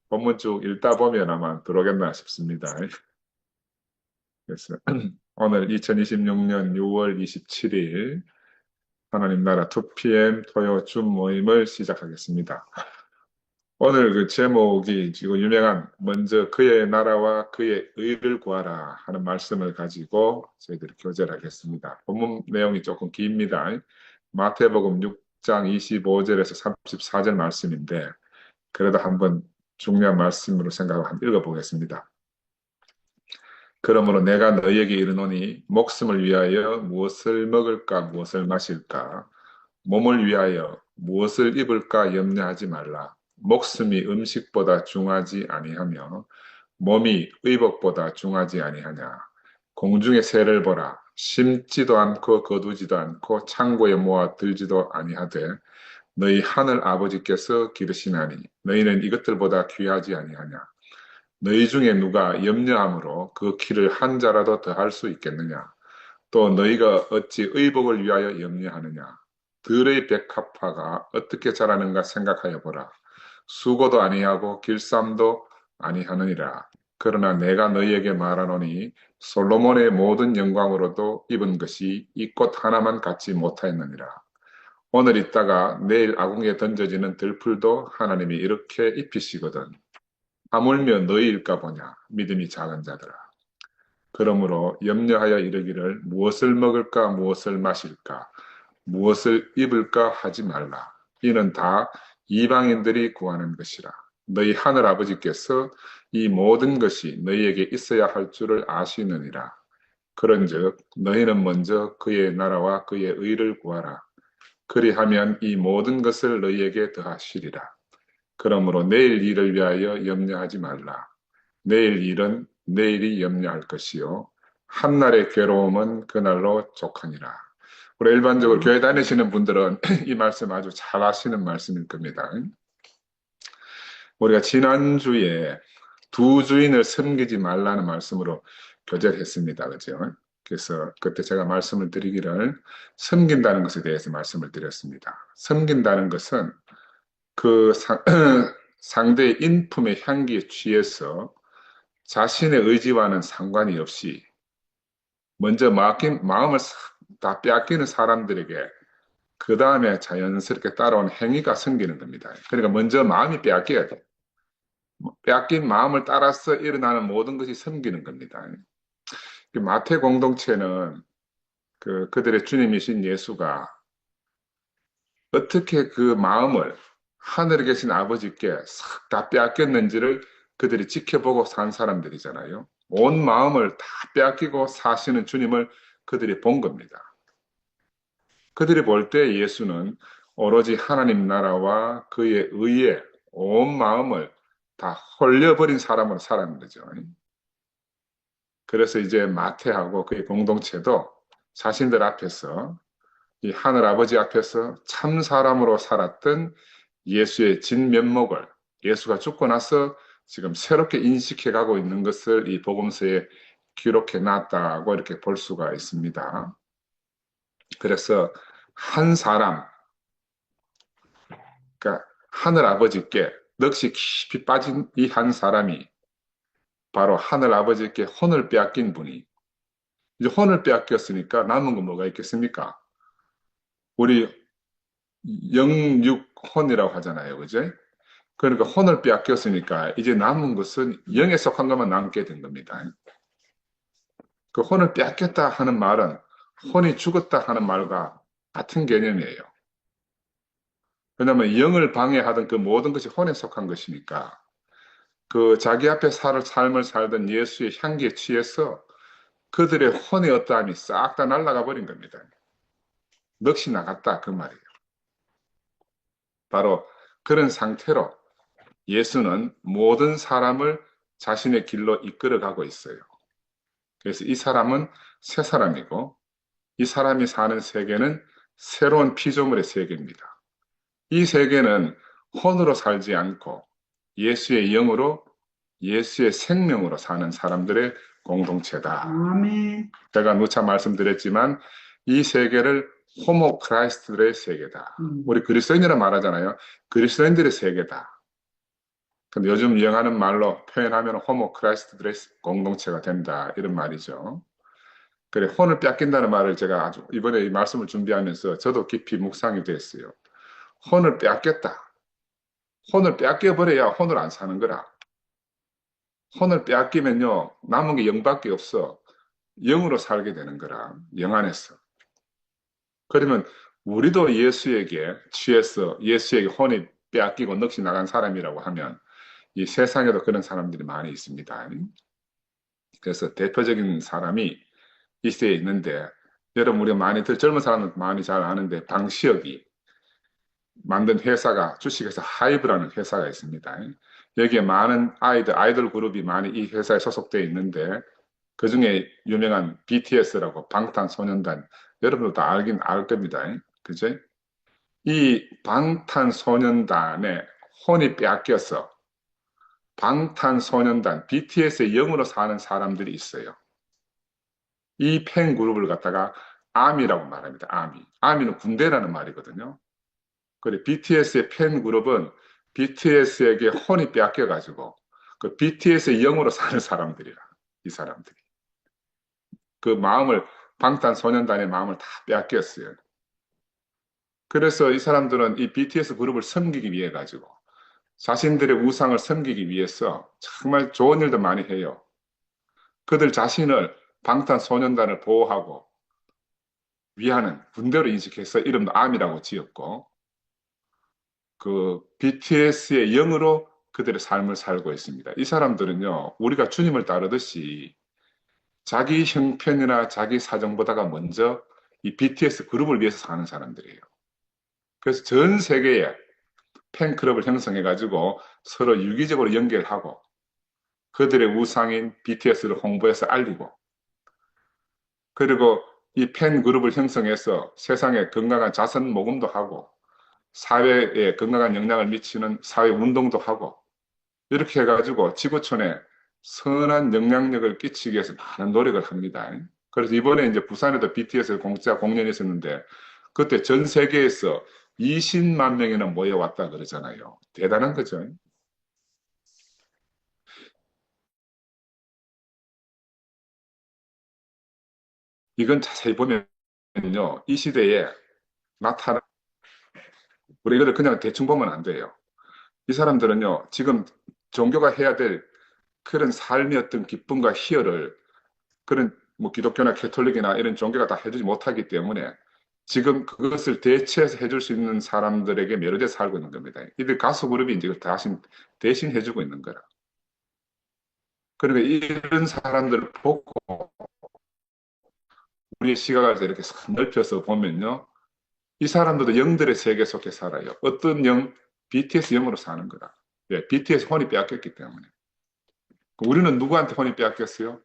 본문 쭉 읽다 보면 아마 들어오겠나 싶습니다. 그래서 오늘 2026년 6월 27일 하나님 나라 2PM 토요 줌 모임을 시작하겠습니다. 오늘 그 제목이 지금 유명한 먼저 그의 나라와 그의 의를 구하라 하는 말씀을 가지고 저희들이 교제를 하겠습니다. 본문 내용이 조금 깁니다. 마태복음 6장 25절에서 34절 말씀인데 그래도 한번 중요한 말씀으로 생각하고 한번 읽어보겠습니다. 그러므로 내가 너희에게 이르노니 목숨을 위하여 무엇을 먹을까 무엇을 마실까 몸을 위하여 무엇을 입을까 염려하지 말라. 목숨이 음식보다 중하지 아니하며 몸이 의복보다 중하지 아니하냐. 공중의 새를 보라. 심지도 않고 거두지도 않고 창고에 모아 들지도 아니하되 너희 하늘 아버지께서 기르시나니 너희는 이것들보다 귀하지 아니하냐. 너희 중에 누가 염려함으로 그 키를 한 자라도 더할 수 있겠느냐? 또 너희가 어찌 의복을 위하여 염려하느냐? 들의 백합화가 어떻게 자라는가 생각하여 보라. 수고도 아니하고 길쌈도 아니하느니라. 그러나 내가 너희에게 말하노니 솔로몬의 모든 영광으로도 입은 것이 이 꽃 하나만 갖지 못하였느니라. 오늘 있다가 내일 아궁에 던져지는 들풀도 하나님이 이렇게 입히시거든. 하물며 너희일까 보냐 믿음이 작은 자들아. 그러므로 염려하여 이르기를 무엇을 먹을까 무엇을 마실까 무엇을 입을까 하지 말라. 이는 다 이방인들이 구하는 것이라. 너희 하늘 아버지께서 이 모든 것이 너희에게 있어야 할 줄을 아시느니라. 그런즉 너희는 먼저 그의 나라와 그의 의를 구하라. 그리하면 이 모든 것을 너희에게 더하시리라. 그러므로 내일 일을 위하여 염려하지 말라. 내일 일은 내일이 염려할 것이요 한날의 괴로움은 그날로 족하니라. 우리 일반적으로 교회 다니시는 분들은 이 말씀 아주 잘 아시는 말씀일 겁니다. 우리가 지난주에 두 주인을 섬기지 말라는 말씀으로 교제를 했습니다. 그죠? 그래서 그때 제가 말씀을 드리기를 섬긴다는 것에 대해서 말씀을 드렸습니다. 섬긴다는 것은 그 상대의 인품의 향기에 취해서 자신의 의지와는 상관이 없이 먼저 마음을 다 빼앗기는 사람들에게 그 다음에 자연스럽게 따라온 행위가 생기는 겁니다. 그러니까 먼저 마음이 빼앗겨야 돼. 빼앗긴 마음을 따라서 일어나는 모든 것이 생기는 겁니다. 마태 공동체는 그들의 주님이신 예수가 어떻게 그 마음을 하늘에 계신 아버지께 싹 다 빼앗겼는지를 그들이 지켜보고 산 사람들이잖아요. 온 마음을 다 빼앗기고 사시는 주님을 그들이 본 겁니다. 그들이 볼 때 예수는 오로지 하나님 나라와 그의 의에 온 마음을 다 홀려버린 사람으로 살았는 거죠. 그래서 이제 마태하고 그의 공동체도 자신들 앞에서 이 하늘 아버지 앞에서 참 사람으로 살았던 예수의 진면목을 예수가 죽고 나서 지금 새롭게 인식해 가고 있는 것을 이 복음서에 기록해 놨다고 이렇게 볼 수가 있습니다. 그래서 한 사람, 그러니까 하늘 아버지께 넋이 깊이 빠진 이 한 사람이 바로 하늘 아버지께 혼을 빼앗긴 분이 이제 혼을 빼앗겼으니까 남은 건 뭐가 있겠습니까? 우리 영육혼이라고 하잖아요. 그죠? 그러니까 혼을 빼앗겼으니까 이제 남은 것은 영에 속한 것만 남게 된 겁니다. 그 혼을 빼앗겼다 하는 말은 혼이 죽었다 하는 말과 같은 개념이에요. 왜냐하면 영을 방해하던 그 모든 것이 혼에 속한 것이니까 그 자기 앞에 삶을 살던 예수의 향기에 취해서 그들의 혼의 어떠함이 싹 다 날아가 버린 겁니다. 넋이 나갔다 그 말이에요. 바로 그런 상태로 예수는 모든 사람을 자신의 길로 이끌어가고 있어요. 그래서 이 사람은 새 사람이고 이 사람이 사는 세계는 새로운 피조물의 세계입니다. 이 세계는 혼으로 살지 않고 예수의 영으로 예수의 생명으로 사는 사람들의 공동체다. 아멘. 제가 누차 말씀드렸지만 이 세계를 호모 크라이스트들의 세계다. 우리 그리스도인이라 말하잖아요. 그리스도인들의 세계다. 근데 요즘 유행하는 말로 표현하면 호모 크라이스트 드레스 공동체가 된다. 이런 말이죠. 그래, 혼을 뺏긴다는 말을 제가 아주 이번에 이 말씀을 준비하면서 저도 깊이 묵상이 됐어요. 혼을 뺏겼다. 혼을 뺏겨버려야 혼을 안 사는 거라. 혼을 빼앗기면요, 남은 게 영밖에 없어. 영으로 살게 되는 거라. 영 안에서. 그러면 우리도 예수에게 취해서 예수에게 혼이 빼앗기고 넋이 나간 사람이라고 하면 이 세상에도 그런 사람들이 많이 있습니다. 그래서 대표적인 사람이 이 시대에 있는데 여러분 우리가 많이 젊은 사람은 많이 잘 아는데 방시혁이 만든 회사가 주식회사 하이브라는 회사가 있습니다. 여기에 많은 아이돌 그룹이 많이 이 회사에 소속되어 있는데 그 중에 유명한 BTS라고 방탄소년단 여러분도 다 알긴 알 겁니다. 그죠? 이 방탄소년단의 혼이 빼앗겨서 방탄소년단 BTS의 영으로 사는 사람들이 있어요. 이 팬 그룹을 갖다가 아미라고 말합니다. 아미. 아미는 군대라는 말이거든요. 그래 BTS의 팬 그룹은 BTS에게 혼이 빼앗겨가지고 그 BTS의 영으로 사는 사람들이라. 이 사람들이. 그 마음을 방탄소년단의 마음을 다 빼앗겼어요. 그래서 이 사람들은 이 BTS 그룹을 섬기기 위해 가지고 자신들의 우상을 섬기기 위해서 정말 좋은 일도 많이 해요. 그들 자신을 방탄소년단을 보호하고 위하는 군대로 인식해서 이름도 암이라고 지었고 그 BTS의 영으로 그들의 삶을 살고 있습니다. 이 사람들은요, 우리가 주님을 따르듯이 자기 형편이나 자기 사정보다가 먼저 이 BTS 그룹을 위해서 사는 사람들이에요. 그래서 전 세계에 팬클럽을 형성해가지고 서로 유기적으로 연결하고 그들의 우상인 BTS를 홍보해서 알리고 그리고 이 팬그룹을 형성해서 세상에 건강한 자선 모금도 하고 사회에 건강한 영향을 미치는 사회 운동도 하고 이렇게 해가지고 지구촌에 선한 영향력을 끼치기 위해서 많은 노력을 합니다. 그래서 이번에 이제 부산에도 BTS 공짜 공연이 있었는데 그때 전 세계에서 20만 명이나 모여왔다 그러잖아요. 대단한 거죠. 이건 자세히 보면요. 이 시대에 나타나, 우리 이거를 그냥 대충 보면 안 돼요. 이 사람들은요, 지금 종교가 해야 될 그런 삶의 어떤 기쁨과 희열을 그런 뭐 기독교나 캐톨릭이나 이런 종교가 다 해주지 못하기 때문에 지금 그것을 대체해서 해줄 수 있는 사람들에게 매료돼 살고 있는 겁니다. 이들 가수 그룹이 이제 대신 해주고 있는 거라. 그러니까 이런 사람들을 보고 우리의 시각을 이렇게 넓혀서 보면요. 이 사람들도 영들의 세계 속에 살아요. 어떤 영? BTS 영으로 사는 거다. 예, BTS 혼이 빼앗겼기 때문에. 우리는 누구한테 혼이 빼앗겼어요?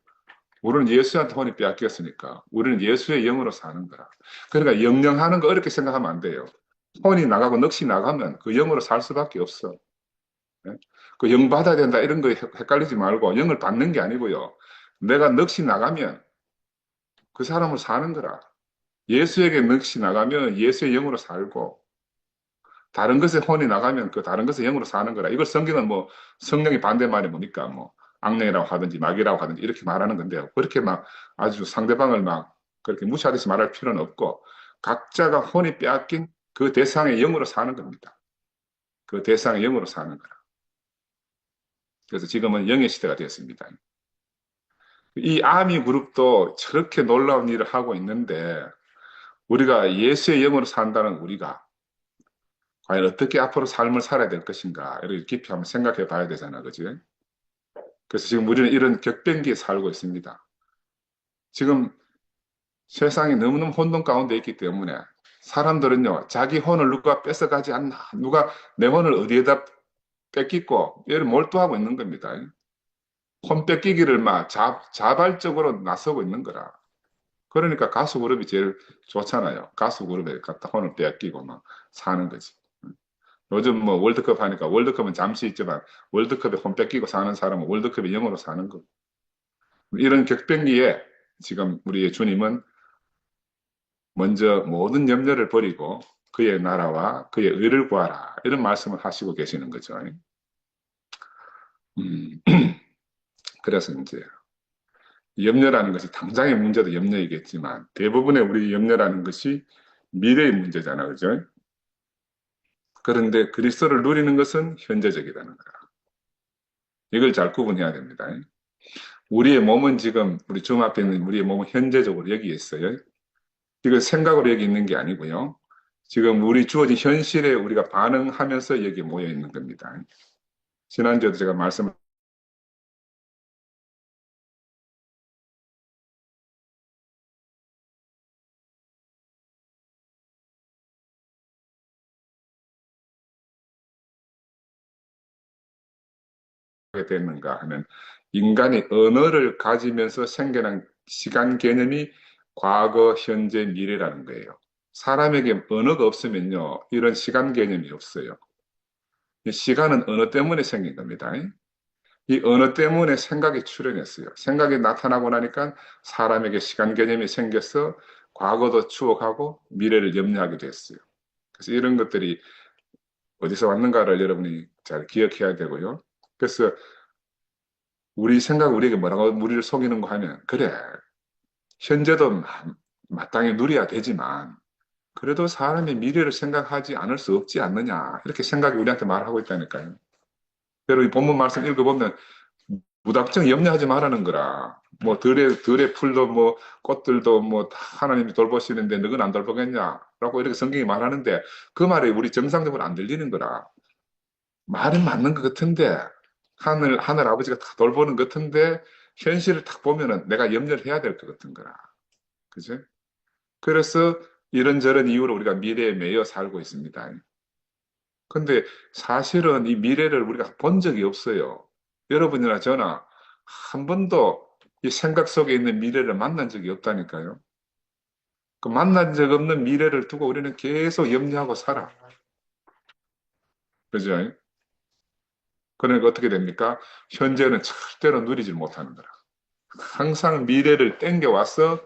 우리는 예수한테 혼이 빼앗겼으니까 우리는 예수의 영으로 사는 거라. 그러니까 영영하는 거 어렵게 생각하면 안 돼요. 혼이 나가고 넋이 나가면 그 영으로 살 수밖에 없어. 예? 그영 받아야 된다 이런 거 헷갈리지 말고 영을 받는 게 아니고요. 내가 넋이 나가면 그 사람을 사는 거라. 예수에게 넋이 나가면 예수의 영으로 살고 다른 것에 혼이 나가면 그 다른 것에 영으로 사는 거라. 이걸 성경은 뭐 성령의 반대말이 뭡니까? 뭐 악령이라고 하든지 마귀라고 하든지 이렇게 말하는 건데요. 그렇게 막 아주 상대방을 막 그렇게 무시하듯이 말할 필요는 없고 각자가 혼이 빼앗긴 그 대상의 영으로 사는 겁니다. 그 대상의 영으로 사는 거라. 그래서 지금은 영의 시대가 되었습니다. 이 아미 그룹도 저렇게 놀라운 일을 하고 있는데 우리가 예수의 영으로 산다는 우리가 과연 어떻게 앞으로 삶을 살아야 될 것인가 이렇게 깊이 한번 생각해 봐야 되잖아, 그지? 그래서 지금 우리는 이런 격변기에 살고 있습니다. 지금 세상이 너무너무 혼돈 가운데 있기 때문에 사람들은요, 자기 혼을 누가 뺏어가지 않나, 누가 내 혼을 어디에다 뺏기고, 얘를 몰두하고 있는 겁니다. 혼 뺏기기를 막 자발적으로 나서고 있는 거라. 그러니까 가수 그룹이 제일 좋잖아요. 가수 그룹에 갖다 혼을 뺏기고 막 사는 거지. 요즘 뭐 월드컵 하니까 월드컵은 잠시 있지만 월드컵에 혼 뺏기고 사는 사람은 월드컵에 영어로 사는 거. 이런 격변기에 지금 우리의 주님은 먼저 모든 염려를 버리고 그의 나라와 그의 의를 구하라. 이런 말씀을 하시고 계시는 거죠. 음, 그래서 이제 염려라는 것이 당장의 문제도 염려이겠지만 대부분의 우리 염려라는 것이 미래의 문제잖아, 그죠? 그런데 그리스도를 누리는 것은 현재적이라는 거야. 이걸 잘 구분해야 됩니다. 우리의 몸은 지금 우리 줌 앞에 있는 우리의 몸은 현재적으로 여기 있어요. 이거 생각으로 여기 있는 게 아니고요. 지금 우리 주어진 현실에 우리가 반응하면서 여기 모여 있는 겁니다. 지난주에도 제가 말씀을 하게 됐는가 하면 인간이 언어를 가지면서 생겨난 시간 개념이 과거, 현재, 미래라는 거예요. 사람에게 언어가 없으면요, 이런 시간 개념이 없어요. 이 시간은 언어 때문에 생긴 겁니다. 이 언어 때문에 생각이 출현했어요. 생각이 나타나고 나니까 사람에게 시간 개념이 생겨서 과거도 추억하고 미래를 염려하게 됐어요. 그래서 이런 것들이 어디서 왔는가를 여러분이 잘 기억해야 되고요. 그래서 우리 생각 우리에게 뭐라고 우리를 속이는 거 하면 그래 현재도 마땅히 누려야 되지만 그래도 사람의 미래를 생각하지 않을 수 없지 않느냐 이렇게 생각이 우리한테 말하고 있다니까요. 그리고 이 본문 말씀 읽어보면 무답정 염려하지 말라는 거라. 뭐 들의 풀도 뭐 꽃들도 뭐 다 하나님이 돌보시는데 너는 안 돌보겠냐라고 이렇게 성경이 말하는데 그 말이 우리 정상적으로 안 들리는 거라. 말은 맞는 것 같은데 하늘 아버지가 다 돌보는 것 같은데 현실을 딱 보면은 내가 염려를 해야 될 것 같은 거라. 그죠? 그래서 이런저런 이유로 우리가 미래에 매여 살고 있습니다. 근데 사실은 이 미래를 우리가 본 적이 없어요. 여러분이나 저나 한 번도 이 생각 속에 있는 미래를 만난 적이 없다니까요. 그 만난 적 없는 미래를 두고 우리는 계속 염려하고 살아. 그죠? 그러니까 어떻게 됩니까? 현재는 절대로 누리질 못하는 거라. 항상 미래를 땡겨와서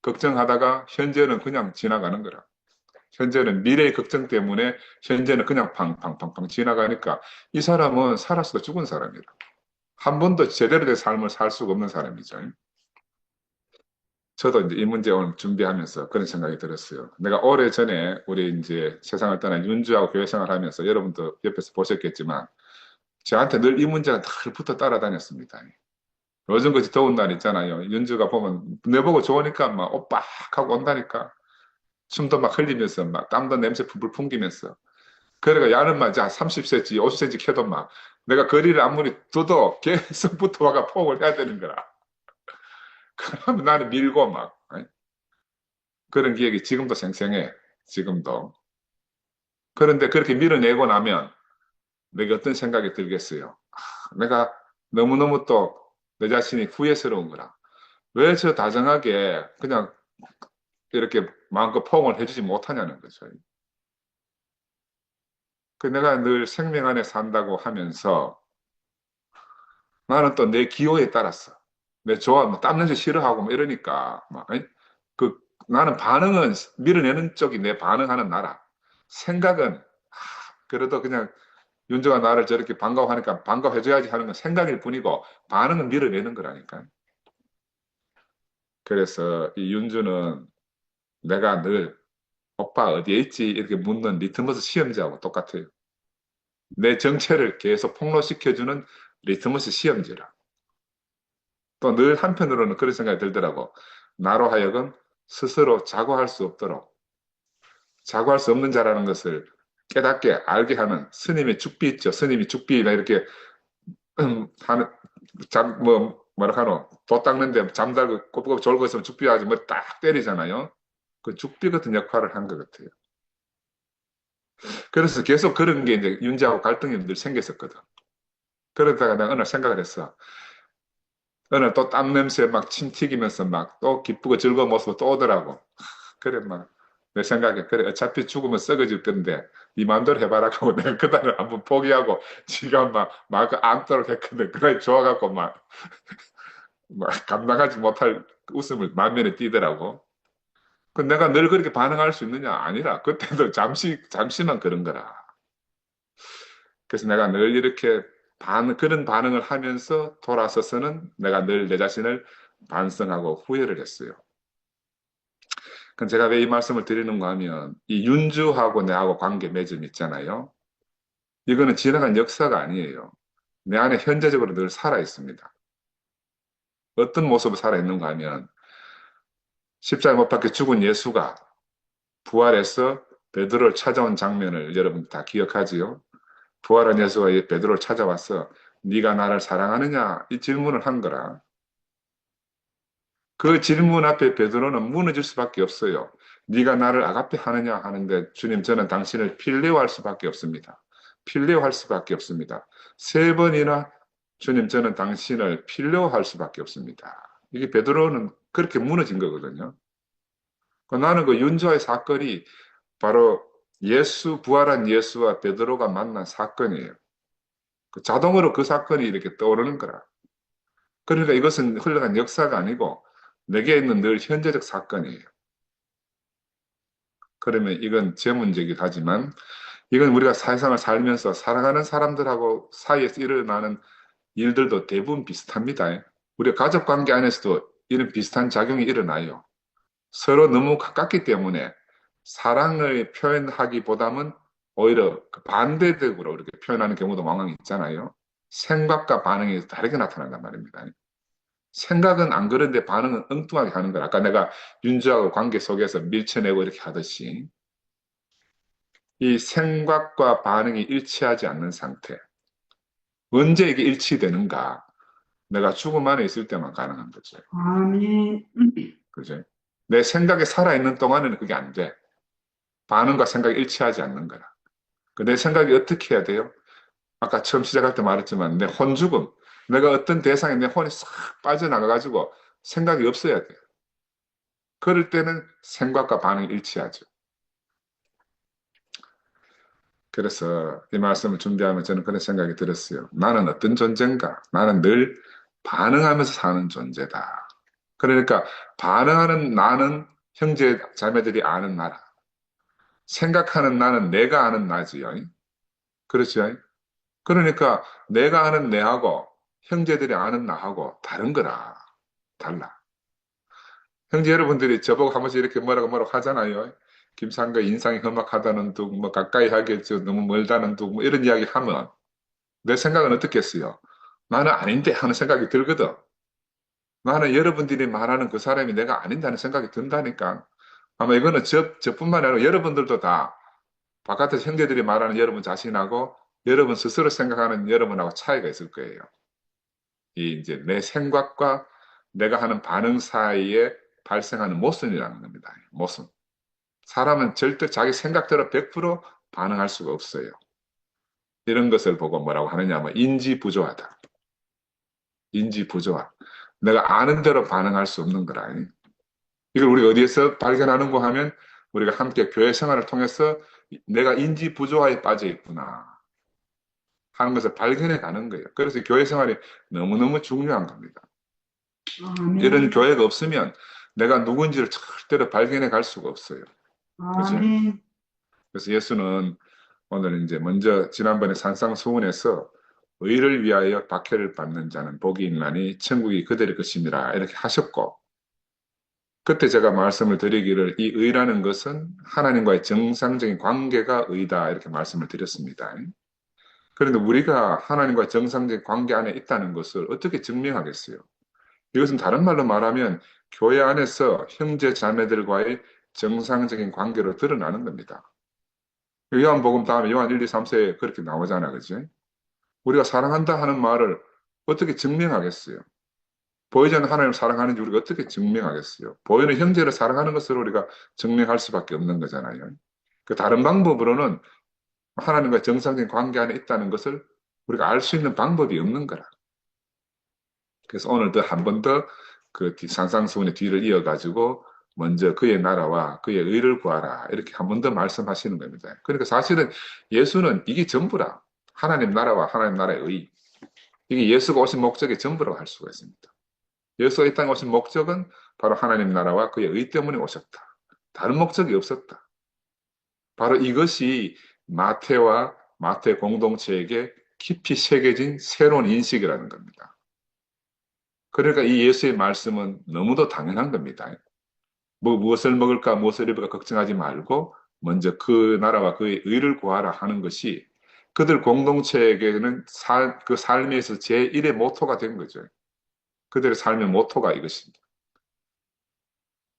걱정하다가 현재는 그냥 지나가는 거라. 현재는 미래의 걱정 때문에 현재는 그냥 팡팡팡팡 지나가니까 이 사람은 살았어도 죽은 사람이라. 한 번도 제대로 된 삶을 살 수가 없는 사람이죠. 저도 이제 이 문제 오늘 준비하면서 그런 생각이 들었어요. 내가 오래전에 우리 이제 세상을 떠난 윤주하고 교회 생활하면서 여러분도 옆에서 보셨겠지만 저한테 늘 이 문제가 늘 붙어 따라다녔습니다. 요즘 같이 더운 날 있잖아요. 윤주가 보면 내보고 좋으니까 막 오빠 하고 온다니까. 숨도 막 흘리면서 막 땀도 냄새 풀풀 풍기면서. 그래가 야는 막 30cm, 50cm 캐도 막 내가 거리를 아무리 둬도 계속 붙어와가 포옹을 해야 되는 거라. 그러면 나는 밀고 막 그런 기억이 지금도 생생해. 지금도. 그런데 그렇게 밀어내고 나면 내가 어떤 생각이 들겠어요. 내가 너무너무 또 내 자신이 후회스러운 거라. 왜 저 다정하게 그냥 이렇게 마음껏 포옹을 해주지 못하냐는 거죠. 그 내가 늘 생명 안에 산다고 하면서 나는 또 내 기호에 따랐어. 내 좋아, 뭐 땀 냄새 싫어하고 뭐 이러니까 막, 그 나는 반응은 밀어내는 쪽이 내 반응하는 나라. 생각은 그래도 그냥 윤정아 나를 저렇게 반가워하니까 반가워해줘야지 하는 건 생각일 뿐이고 반응은 밀어내는 거라니까. 그래서 이 윤주는 내가 늘 오빠 어디에 있지? 이렇게 묻는 리트머스 시험지하고 똑같아요. 내 정체를 계속 폭로시켜주는 리트머스 시험지라. 또 늘 한편으로는 그런 생각이 들더라고. 나로 하여금 스스로 자고할 수 없도록 자고할 수 없는 자라는 것을 깨닫게 알게 하는 스님의 죽비 있죠. 스님이 죽비나 이렇게 하는 뭐라 하노 도 닦는데 잠들고 꼬부꼬부 졸고 있으면 죽비하지 뭐 딱 때리잖아요. 그 죽비 같은 역할을 한 것 같아요. 그래서 계속 그런 게 이제 윤지하고 갈등이 늘 생겼었거든. 그러다가 내가 어느 날 생각을 했어. 어느 날 또 땀 냄새 막 침 튀기면서 막 또 기쁘고 즐거운 모습을 또 오더라고. 그래 막 내 생각에 그래 어차피 죽으면 썩어질 건데 네 마음대로 해봐라 하고 내가 그날을 한번 포기하고 지가 막 마음껏 안도록 했거든. 그래 좋아갖고 막 감당하지 못할 웃음을 만면에 띠더라고. 그 내가 늘 그렇게 반응할 수 있느냐? 아니라 그때도 잠시만 그런 거라. 그래서 내가 늘 이렇게 그런 반응을 하면서 돌아서서는 내가 늘 내 자신을 반성하고 후회를 했어요. 그럼 제가 왜 이 말씀을 드리는가 하면 이 윤주하고 내하고 관계 맺음 있잖아요. 이거는 지나간 역사가 아니에요. 내 안에 현재적으로 늘 살아 있습니다. 어떤 모습으로 살아 있는가 하면 십자가 못 박혀 죽은 예수가 부활해서 베드로를 찾아온 장면을 여러분 다 기억하지요? 부활한 예수가 베드로를 찾아와서 네가 나를 사랑하느냐 이 질문을 한 거라. 그 질문 앞에 베드로는 무너질 수밖에 없어요. 네가 나를 아가페 하느냐 하는데 주님 저는 당신을 필레오할 수밖에 없습니다. 필레오할 수밖에 없습니다. 세 번이나 주님 저는 당신을 필레오할 수밖에 없습니다. 이게 베드로는 그렇게 무너진 거거든요. 나는 그 윤조의 사건이 바로 부활한 예수와 베드로가 만난 사건이에요. 자동으로 그 사건이 이렇게 떠오르는 거라. 그러니까 이것은 흘러간 역사가 아니고 내게 있는 늘 현재적 사건이에요. 그러면 이건 제 문제이기도 하지만 이건 우리가 사회생활 살면서 살아가는 사람들하고 사이에서 일어나는 일들도 대부분 비슷합니다. 우리 가족 관계 안에서도 이런 비슷한 작용이 일어나요. 서로 너무 가깝기 때문에 사랑을 표현하기보다는 오히려 그 반대적으로 이렇게 표현하는 경우도 왕왕 있잖아요. 생각과 반응이 다르게 나타난단 말입니다. 생각은 안 그런데 반응은 엉뚱하게 하는 거야. 아까 내가 윤주하고 관계 속에서 밀쳐내고 이렇게 하듯이 이 생각과 반응이 일치하지 않는 상태. 언제 이게 일치되는가? 내가 죽음 안에 있을 때만 가능한 거죠. 아멘. 그죠? 내 생각이 살아있는 동안에는 그게 안 돼. 반응과 생각이 일치하지 않는 거라. 내 생각이 어떻게 해야 돼요? 아까 처음 시작할 때 말했지만 내 혼죽음. 내가 어떤 대상에 내 혼이 싹 빠져나가가지고 생각이 없어야 돼요. 그럴 때는 생각과 반응이 일치하죠. 그래서 이 말씀을 준비하면 저는 그런 생각이 들었어요. 나는 어떤 존재인가? 나는 늘 반응하면서 사는 존재다. 그러니까 반응하는 나는 형제 자매들이 아는 나라. 생각하는 나는 내가 아는 나지요. 그렇죠? 그러니까 내가 아는 내하고 형제들이 아는 나하고 다른 거라. 달라. 형제 여러분들이 저보고 한 번씩 이렇게 뭐라고 하잖아요. 김상가 인상이 험악하다는 둥, 뭐 가까이 하겠죠. 너무 멀다는 둥, 뭐 이런 이야기 하면 내 생각은 어떻겠어요? 나는 아닌데 하는 생각이 들거든. 나는 여러분들이 말하는 그 사람이 내가 아닌다는 생각이 든다니까. 아마 이거는 저뿐만 아니라 여러분들도 다 바깥에서 형제들이 말하는 여러분 자신하고 여러분 스스로 생각하는 여러분하고 차이가 있을 거예요. 이 이제 내 생각과 내가 하는 반응 사이에 발생하는 모순이라는 겁니다. 모순. 사람은 절대 자기 생각대로 100% 반응할 수가 없어요. 이런 것을 보고 뭐라고 하느냐 하면 인지 부조하다. 인지 부조화. 내가 아는 대로 반응할 수 없는 거라. 이걸 우리가 어디에서 발견하는가 하면 우리가 함께 교회 생활을 통해서 내가 인지 부조화에 빠져 있구나 하는 것을 발견해 가는 거예요. 그래서 교회 생활이 너무너무 중요한 겁니다. 이런 아멘. 교회가 없으면 내가 누군지를 절대로 발견해 갈 수가 없어요. 그죠? 아멘. 그래서 예수는 오늘 이제 먼저 지난번에 산상수훈에서 의를 위하여 박해를 받는 자는 복이 있나니 천국이 그들의 것임이라 이렇게 하셨고 그때 제가 말씀을 드리기를 이 의라는 것은 하나님과의 정상적인 관계가 의다 이렇게 말씀을 드렸습니다. 그런데 우리가 하나님과의 정상적인 관계 안에 있다는 것을 어떻게 증명하겠어요? 이것은 다른 말로 말하면 교회 안에서 형제 자매들과의 정상적인 관계로 드러나는 겁니다. 요한복음 다음에 요한 1, 2, 3세에 그렇게 나오잖아, 그지? 우리가 사랑한다 하는 말을 어떻게 증명하겠어요? 보이지 않는 하나님을 사랑하는지 우리가 어떻게 증명하겠어요? 보이는 형제를 사랑하는 것으로 우리가 증명할 수밖에 없는 거잖아요. 그 다른 방법으로는 하나님과 정상적인 관계 안에 있다는 것을 우리가 알 수 있는 방법이 없는 거라. 그래서 오늘도 한 번 더 그 산상수훈의 뒤를 이어가지고 먼저 그의 나라와 그의 의를 구하라. 이렇게 한 번 더 말씀하시는 겁니다. 그러니까 사실은 예수는 이게 전부라. 하나님 나라와 하나님 나라의 의. 이게 예수가 오신 목적의 전부라고 할 수가 있습니다. 예수가 이 땅에 오신 목적은 바로 하나님 나라와 그의 의 때문에 오셨다. 다른 목적이 없었다. 바로 이것이 마태와 마태 공동체에게 깊이 새겨진 새로운 인식이라는 겁니다. 그러니까 이 예수의 말씀은 너무도 당연한 겁니다. 뭐 무엇을 먹을까 무엇을 입을까 걱정하지 말고 먼저 그 나라와 그의 의를 구하라 하는 것이 그들 공동체에게는 그 삶에서 제1의 모토가 된 거죠. 그들의 삶의 모토가 이것입니다.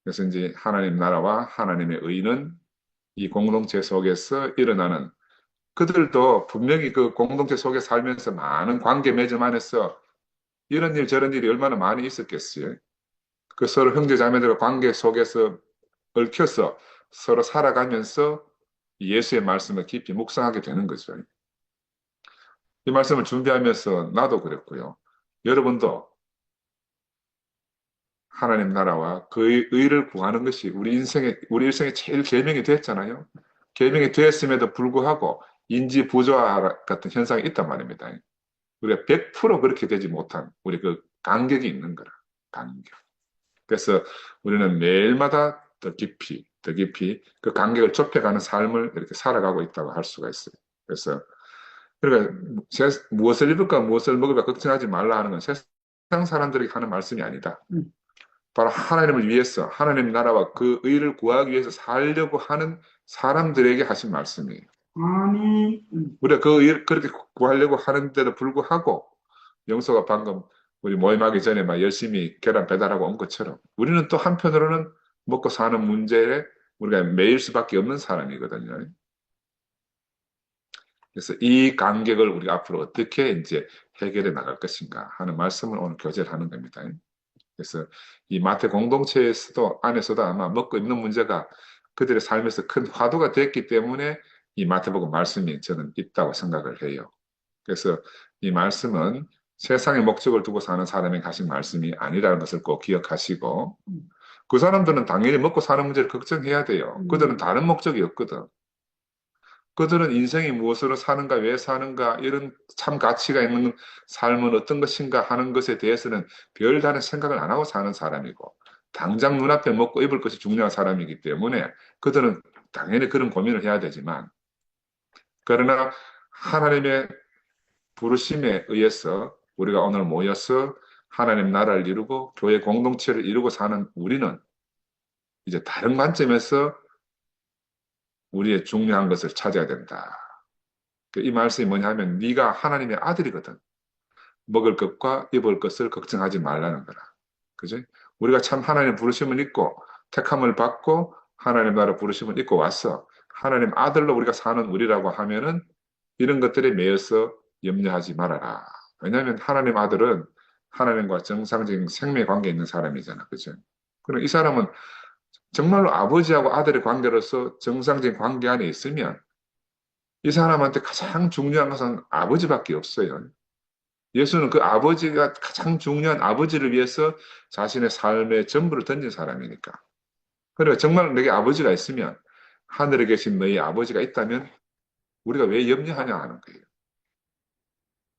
그래서 이제 하나님 나라와 하나님의 의는 이 공동체 속에서 일어나는 그들도 분명히 그 공동체 속에 살면서 많은 관계 맺음 안에서 이런 일 저런 일이 얼마나 많이 있었겠어요. 그 서로 형제 자매들의 관계 속에서 얽혀서 서로 살아가면서 예수의 말씀을 깊이 묵상하게 되는 거죠. 이 말씀을 준비하면서 나도 그랬고요. 여러분도 하나님 나라와 그의 의를 구하는 것이 우리 일생의 제일 계명이 됐잖아요. 계명이 되었음에도 불구하고 인지 부조화 같은 현상이 있단 말입니다. 우리가 100% 그렇게 되지 못한 우리 그 간격이 있는 거라. 간격. 그래서 우리는 매일마다 더 깊이 그 간격을 좁혀가는 삶을 이렇게 살아가고 있다고 할 수가 있어요. 그래서 그러니까 무엇을 입을까 무엇을 먹을까 걱정하지 말라 하는 건 세상 사람들에게 하는 말씀이 아니다. 바로 하나님을 위해서 하나님 나라와 그 의를 구하기 위해서 살려고 하는 사람들에게 하신 말씀이에요. 아멘. 우리가 그 의를 그렇게 구하려고 하는데도 불구하고 영서가 방금 우리 모임하기 전에 막 열심히 계란 배달하고 온 것처럼 우리는 또 한편으로는 먹고 사는 문제에 우리가 매일 수밖에 없는 사람이거든요. 그래서 이 간격을 우리가 앞으로 어떻게 이제 해결해 나갈 것인가 하는 말씀을 오늘 교제를 하는 겁니다. 그래서 이 마태 공동체에서도 안에서도 아마 먹고 입는 문제가 그들의 삶에서 큰 화두가 됐기 때문에 이 마태복음 말씀이 저는 있다고 생각을 해요. 그래서 이 말씀은 세상의 목적을 두고 사는 사람이 가진 말씀이 아니라는 것을 꼭 기억하시고 그 사람들은 당연히 먹고 사는 문제를 걱정해야 돼요. 그들은 다른 목적이 없거든. 그들은 인생이 무엇으로 사는가, 왜 사는가, 이런 참 가치가 있는 삶은 어떤 것인가 하는 것에 대해서는 별다른 생각을 안 하고 사는 사람이고, 당장 눈앞에 먹고 입을 것이 중요한 사람이기 때문에 그들은 당연히 그런 고민을 해야 되지만, 그러나 하나님의 부르심에 의해서 우리가 오늘 모여서 하나님 나라를 이루고 교회 공동체를 이루고 사는 우리는 이제 다른 관점에서 우리의 중요한 것을 찾아야 된다. 이 말씀이 뭐냐면 네가 하나님의 아들이거든. 먹을 것과 입을 것을 걱정하지 말라는 거라. 그죠? 우리가 참 하나님 부르심을 입고 택함을 받고 하나님 나라 부르심을 입고 왔어. 하나님 아들로 우리가 사는 우리라고 하면은 이런 것들에 매여서 염려하지 말아라. 왜냐하면 하나님 아들은 하나님과 정상적인 생명 관계에 있는 사람이잖아. 그죠? 그럼 이 사람은 정말로 아버지하고 아들의 관계로서 정상적인 관계 안에 있으면 이 사람한테 가장 중요한 것은 아버지밖에 없어요. 예수는 그 아버지가 가장 중요한 아버지를 위해서 자신의 삶의 전부를 던진 사람이니까. 그러니까 정말 내게 아버지가 있으면 하늘에 계신 너희 아버지가 있다면 우리가 왜 염려하냐 하는 거예요.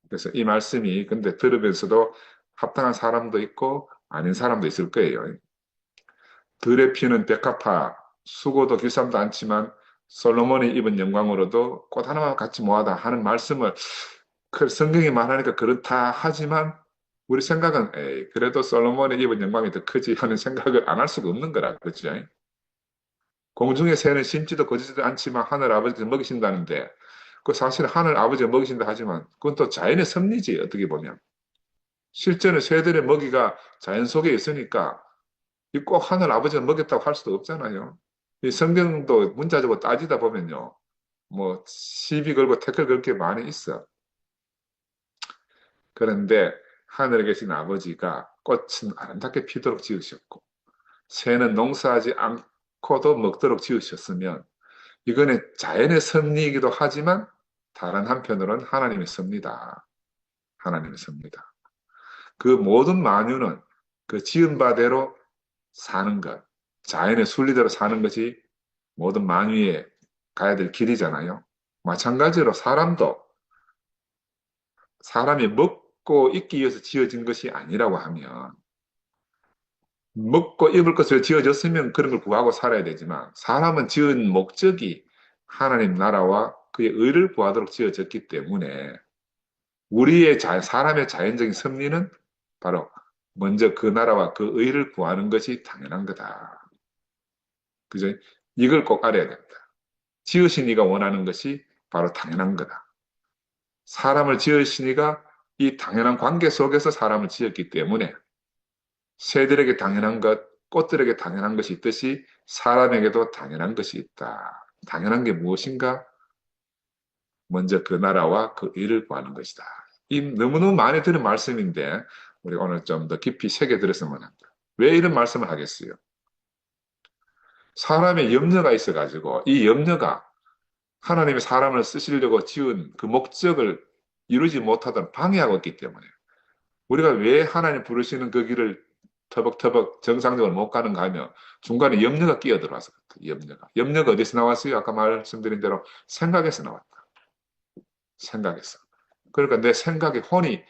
그래서 이 말씀이 근데 들으면서도 합당한 사람도 있고 아닌 사람도 있을 거예요. 들의 피는 백합화, 수고도 길쌈도 않지만 솔로몬이 입은 영광으로도 꽃 하나만 같이 모아다 하는 말씀을 그 성경이 말하니까 그렇다 하지만 우리 생각은 에이, 그래도 솔로몬이 입은 영광이 더 크지 하는 생각을 안 할 수가 없는 거라 그렇죠. 공중의 새는 심지도 거지도 않지만 하늘 아버지가 먹이신다는데 그 사실 하늘 아버지가 먹이신다 하지만 그건 또 자연의 섭리지 어떻게 보면 실제는 새들의 먹이가 자연 속에 있으니까 이 꼭 하늘 아버지가 먹였다고 할 수도 없잖아요. 이 성경도 문자적으로 따지다 보면요. 뭐 시비 걸고 태클 걸 게 많이 있어. 그런데 하늘에 계신 아버지가 꽃은 아름답게 피도록 지으셨고 새는 농사하지 않고도 먹도록 지으셨으면 이거는 자연의 섭리이기도 하지만 다른 한편으로는 하나님의 섭니다. 하나님의 섭니다. 그 모든 만유는 그 지은 바대로 사는 것, 자연의 순리대로 사는 것이 모든 만유에 가야 될 길이잖아요. 마찬가지로 사람도 사람이 먹고 있기 위해서 지어진 것이 아니라고 하면 먹고 입을 것을 지어졌으면 그런 걸 구하고 살아야 되지만 사람은 지은 목적이 하나님 나라와 그의 의를 구하도록 지어졌기 때문에 사람의 자연적인 섭리는 바로 먼저 그 나라와 그 의를 구하는 것이 당연한 거다. 그죠? 이걸 꼭 알아야 됩니다. 지으신 이가 원하는 것이 바로 당연한 거다. 사람을 지으신 이가 이 당연한 관계 속에서 사람을 지었기 때문에 새들에게 당연한 것, 꽃들에게 당연한 것이 있듯이 사람에게도 당연한 것이 있다. 당연한 게 무엇인가? 먼저 그 나라와 그 의를 구하는 것이다. 이 너무너무 많이 들은 말씀인데 우리 오늘 좀 더 깊이 새겨 들었으면 합니다. 왜 이런 말씀을 하겠어요? 사람의 염려가 있어가지고 이 염려가 하나님이 사람을 쓰시려고 지은 그 목적을 이루지 못하던 방해하고 있기 때문에 우리가 왜 하나님 부르시는 그 길을 터벅터벅 정상적으로 못 가는가 하면 중간에 염려가 끼어들어와서 그렇다. 염려가 어디서 나왔어요? 아까 말씀드린 대로 생각에서 나왔다. 생각에서. 그러니까 내 생각에 혼이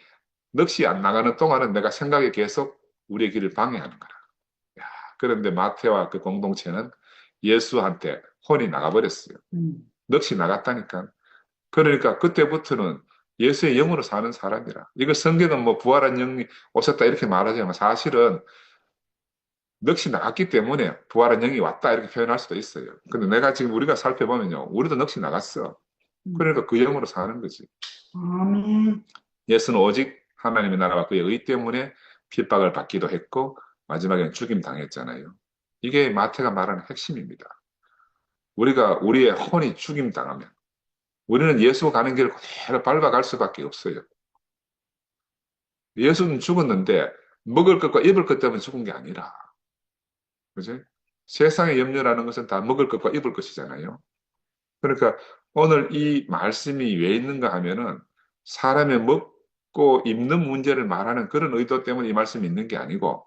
넋이 안 나가는 동안은 내가 생각에 계속 우리의 길을 방해하는 거라. 야, 그런데 마태와 그 공동체는 예수한테 혼이 나가버렸어요. 넋이 나갔다니까. 그러니까 그때부터는 예수의 영으로 사는 사람이라. 이거 성경은 뭐 부활한 영이 오셨다 이렇게 말하지만 사실은 넋이 나갔기 때문에 부활한 영이 왔다 이렇게 표현할 수도 있어요. 근데 내가 지금 우리가 살펴보면요. 우리도 넋이 나갔어. 그러니까 그 영으로 사는 거지. 아멘. 예수는 오직 하나님의 나라와 그의 의 때문에 핍박을 받기도 했고 마지막에는 죽임 당했잖아요. 이게 마태가 말하는 핵심입니다. 우리가 우리의 혼이 죽임 당하면 우리는 예수 가는 길을 그대로 밟아갈 수밖에 없어요. 예수는 죽었는데 먹을 것과 입을 것 때문에 죽은 게 아니라, 그지? 세상의 염려라는 것은 다 먹을 것과 입을 것이잖아요. 그러니까 오늘 이 말씀이 왜 있는가 하면은 사람의 먹고 입는 문제를 말하는 그런 의도 때문에 이 말씀이 있는 게 아니고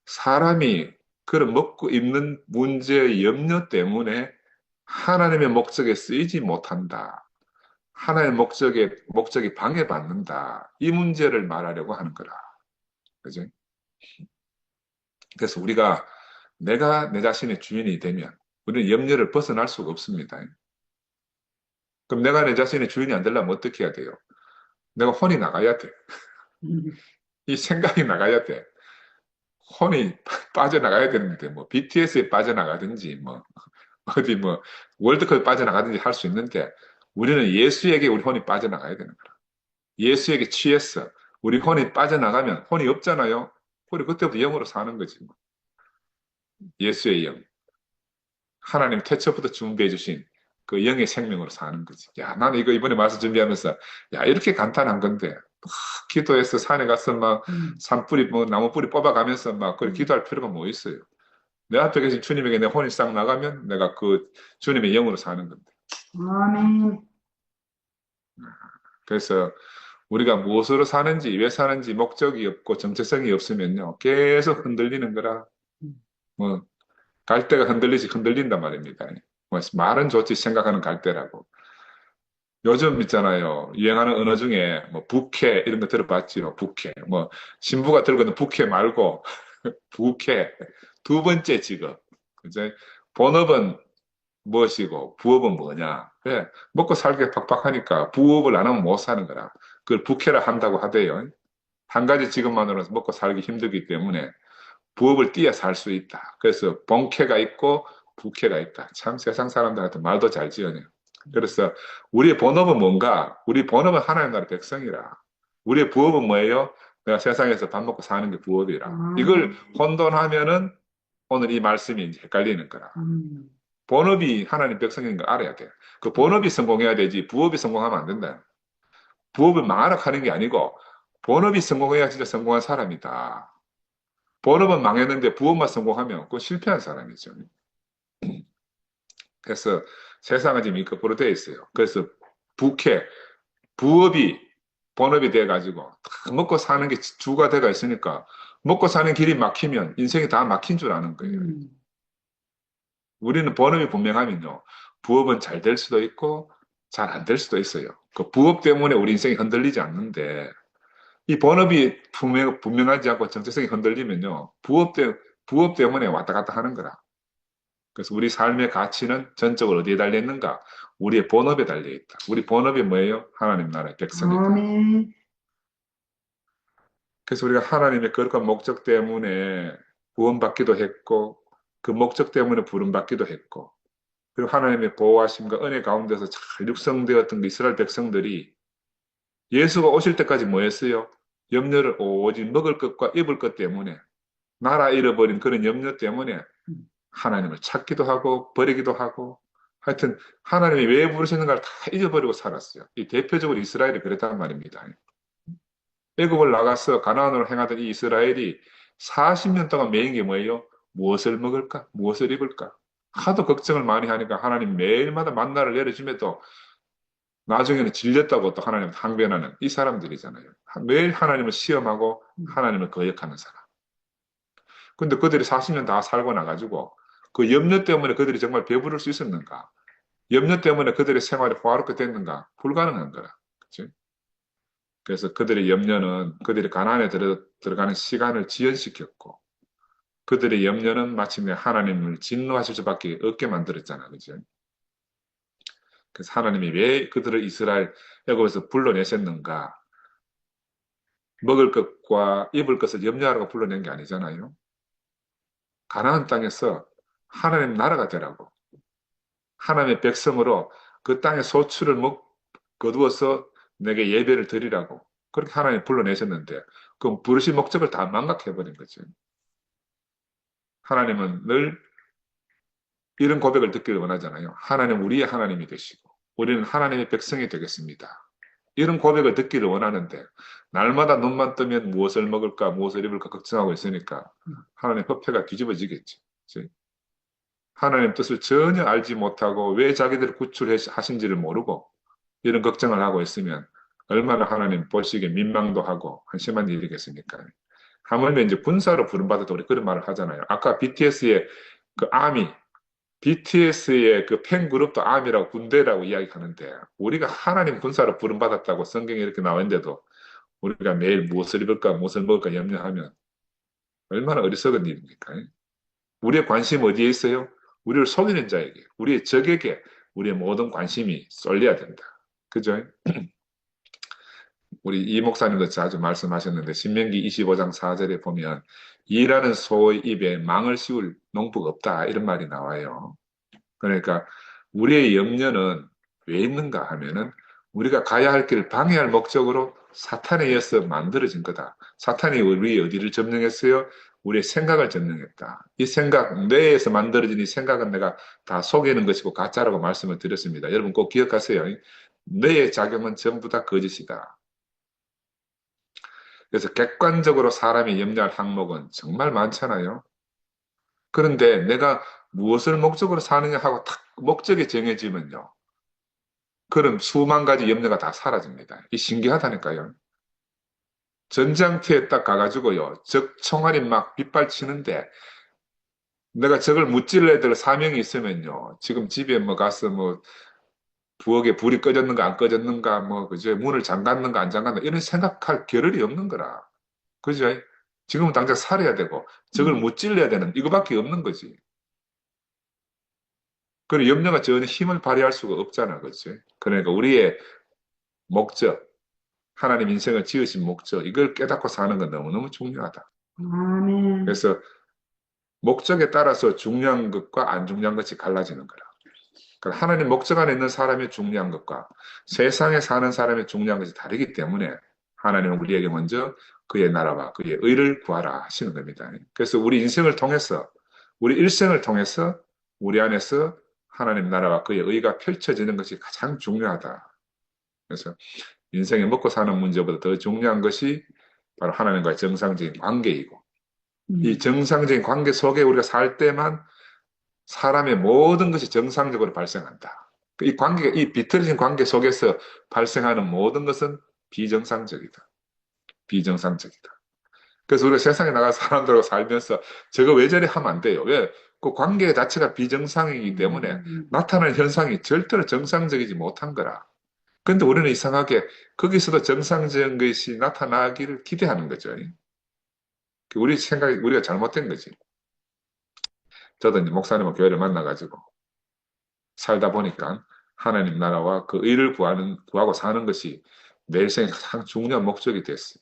사람이 그런 먹고 입는 문제의 염려 때문에 하나님의 목적에 쓰이지 못한다. 하나의 목적이 방해받는다. 이 문제를 말하려고 하는 거라. 그죠? 그래서 우리가 내가 내 자신의 주인이 되면 우리는 염려를 벗어날 수가 없습니다. 그럼 내가 내 자신의 주인이 안 되려면 어떻게 해야 돼요? 내가 혼이 나가야 돼. 이 생각이 나가야 돼. 혼이 빠져나가야 되는데, 뭐, BTS에 빠져나가든지, 뭐, 어디 뭐, 월드컵에 빠져나가든지 할 수 있는데, 우리는 예수에게 우리 혼이 빠져나가야 되는 거야. 예수에게 취했어. 우리 혼이 빠져나가면 혼이 없잖아요. 우리 그때부터 영으로 사는 거지. 뭐. 예수의 영. 하나님 태초부터 준비해 주신 그 영의 생명으로 사는 거지. 야, 나는 이거 이번에 말씀 준비하면서, 야, 이렇게 간단한 건데, 막 기도해서 산에 가서 막 산뿌리, 뭐 나무뿌리 뽑아가면서 막 그걸 기도할 필요가 뭐 있어요. 내 앞에 계신 주님에게 내 혼이 싹 나가면 내가 그 주님의 영으로 사는 건데. 아멘. 그래서 우리가 무엇으로 사는지, 왜 사는지 목적이 없고 정체성이 없으면요. 계속 흔들리는 거라. 뭐, 갈대가 흔들린단 말입니다. 뭐 말은 좋지 생각하는 갈대라고. 요즘 있잖아요. 유행하는 언어 중에 뭐 부캐 이런 거 들어봤지요. 부캐. 뭐 신부가 들고 있는 부캐 말고 부캐. 두 번째 직업. 그죠? 본업은 무엇이고 부업은 뭐냐. 그래. 먹고 살기 팍팍하니까 부업을 안 하면 못 사는 거라. 그걸 부캐라 한다고 하대요. 한 가지 직업만으로 먹고 살기 힘들기 때문에 부업을 띄어 살 수 있다. 그래서 본캐가 있고 부캐가 있다. 참 세상 사람들한테 말도 잘 지어내요. 그래서 우리의 본업은 뭔가? 우리 본업은 하나님 나라 백성이라. 우리의 부업은 뭐예요? 내가 세상에서 밥 먹고 사는 게 부업이라. 이걸 혼돈하면은 오늘 이 말씀이 이제 헷갈리는 거라. 본업이 하나님 백성인 걸 알아야 돼. 그 본업이 성공해야 되지 부업이 성공하면 안 된다. 부업을 망하라 하는 게 아니고 본업이 성공해야 진짜 성공한 사람이다. 본업은 망했는데 부업만 성공하면 그건 실패한 사람이죠. 그래서 세상은 지금 이 거꾸로 되어 있어요. 그래서 부캐, 부업이 본업이 돼가지고 다 먹고 사는 게 주가 돼가 있으니까 먹고 사는 길이 막히면 인생이 다 막힌 줄 아는 거예요. 우리는 본업이 분명하면요. 부업은 잘 될 수도 있고 잘 안 될 수도 있어요. 그 부업 때문에 우리 인생이 흔들리지 않는데 이 본업이 분명하지 않고 정체성이 흔들리면요. 부업 때문에 왔다 갔다 하는 거라. 그래서 우리 삶의 가치는 전적으로 어디에 달려 있는가? 우리의 본업에 달려 있다. 우리 본업이 뭐예요? 하나님 나라의 백성이다. 아멘. 그래서 우리가 하나님의 거룩한 목적 때문에 구원받기도 했고, 그 목적 때문에 부름받기도 했고, 그리고 하나님의 보호하심과 은혜 가운데서 잘 육성되었던 그 이스라엘 백성들이 예수가 오실 때까지 뭐 했어요? 염려를 오직 먹을 것과 입을 것 때문에, 나라 잃어버린 그런 염려 때문에 하나님을 찾기도 하고 버리기도 하고, 하여튼 하나님이 왜 부르시는가를 다 잊어버리고 살았어요. 이 대표적으로 이스라엘이 그랬단 말입니다. 애굽을 나가서 가나안으로 행하던 이 이스라엘이 40년 동안 매인 게 뭐예요? 무엇을 먹을까? 무엇을 입을까? 하도 걱정을 많이 하니까 하나님 매일마다 만나를 내려주면도 나중에는 질렸다고 또 하나님 항변하는 이 사람들이잖아요. 매일 하나님을 시험하고 하나님을 거역하는 사람. 근데 그들이 40년 다 살고 나가지고 그 염려 때문에 그들이 정말 배부를 수 있었는가? 염려 때문에 그들의 생활이 호화롭게 됐는가? 불가능한 거라. 그치? 그래서 그들의 염려는 그들이 가나안에 들어가는 시간을 지연시켰고, 그들의 염려는 마침내 하나님을 진노하실 수밖에 없게 만들었잖아. 그죠? 그래서 하나님이 왜 그들을 이스라엘 애굽에서 불러내셨는가? 먹을 것과 입을 것을 염려하라고 불러낸 게 아니잖아요. 가나안 땅에서 하나님 나라가 되라고. 하나님의 백성으로 그 땅의 소출을 거두어서 내게 예배를 드리라고. 그렇게 하나님 불러내셨는데, 그럼 부르신 목적을 다 망각해버린 거죠. 하나님은 늘 이런 고백을 듣기를 원하잖아요. 하나님 우리의 하나님이 되시고 우리는 하나님의 백성이 되겠습니다. 이런 고백을 듣기를 원하는데 날마다 눈만 뜨면 무엇을 먹을까 무엇을 입을까 걱정하고 있으니까 하나님 협회가 뒤집어지겠죠. 그치? 하나님 뜻을 전혀 알지 못하고 왜 자기들을 구출하신지를 모르고 이런 걱정을 하고 있으면 얼마나 하나님 보시기에 민망도 하고 한심한 일이겠습니까? 하물며 이제 군사로 부름받아도 우리 그런 말을 하잖아요. 아까 BTS의 그 아미, BTS의 그 팬그룹도 아미라고 군대라고 이야기하는데 우리가 하나님 군사로 부름받았다고 성경에 이렇게 나와 있는데도 우리가 매일 무엇을 입을까 무엇을 먹을까 염려하면 얼마나 어리석은 일입니까? 우리의 관심 어디에 있어요? 우리를 속이는 자에게, 우리의 적에게 우리의 모든 관심이 쏠려야 된다. 그죠? 우리 이 목사님도 자주 말씀하셨는데 신명기 25장 4절에 보면 일하는 소의 입에 망을 씌울 농부가 없다 이런 말이 나와요. 그러니까 우리의 염려는 왜 있는가 하면은 우리가 가야 할 길을 방해할 목적으로 사탄에 의해서 만들어진 거다. 사탄이 우리 어디를 점령했어요? 우리의 생각을 점령했다. 이 생각, 뇌에서 만들어진 이 생각은 내가 다 속이는 것이고 가짜라고 말씀을 드렸습니다. 여러분 꼭 기억하세요. 뇌의 작용은 전부 다 거짓이다. 그래서 객관적으로 사람이 염려할 항목은 정말 많잖아요. 그런데 내가 무엇을 목적으로 사느냐 하고 딱 목적이 정해지면요. 그럼 수만 가지 염려가 다 사라집니다. 이 신기하다니까요. 전장터에 딱 가가지고요. 적 총알이 막 빗발치는데 내가 적을 무찔러야 될 사명이 있으면요. 지금 집에 뭐 가서 뭐 부엌에 불이 꺼졌는가 안 꺼졌는가 뭐 그죠. 문을 잠갔는가 안 잠갔는가 이런 생각할 겨를이 없는 거라. 그죠? 지금은 당장 살아야 되고 적을 무찔러야 되는 이거밖에 없는 거지. 그리고 염려가 전혀 힘을 발휘할 수가 없잖아. 그렇지? 그러니까 우리의 목적, 하나님 인생을 지으신 목적, 이걸 깨닫고 사는 건 너무너무 중요하다. 아멘. 그래서 목적에 따라서 중요한 것과 안 중요한 것이 갈라지는 거라. 그러니까 하나님 목적 안에 있는 사람의 중요한 것과 세상에 사는 사람의 중요한 것이 다르기 때문에 하나님은 우리에게 먼저 그의 나라와 그의 의를 구하라 하시는 겁니다. 그래서 우리 인생을 통해서, 우리 일생을 통해서 우리 안에서 하나님 나라와 그의 의가 펼쳐지는 것이 가장 중요하다. 그래서 인생에 먹고 사는 문제보다 더 중요한 것이 바로 하나님과의 정상적인 관계이고, 이 정상적인 관계 속에 우리가 살 때만 사람의 모든 것이 정상적으로 발생한다. 이 관계가, 이 비틀어진 관계 속에서 발생하는 모든 것은 비정상적이다. 비정상적이다. 그래서 우리가 세상에 나가 사람들하고 살면서 저거 왜 저래 하면 안 돼요. 왜? 그 관계 자체가 비정상이기 때문에 나타나는 현상이 절대로 정상적이지 못한 거라. 근데 우리는 이상하게 거기서도 정상적인 것이 나타나기를 기대하는 거죠. 우리 생각이, 우리가 잘못된 거지. 저도 이제 목사님과 교회를 만나가지고 살다 보니까 하나님 나라와 그 의를 구하고 사는 것이 내 일생의 가장 중요한 목적이 됐어요.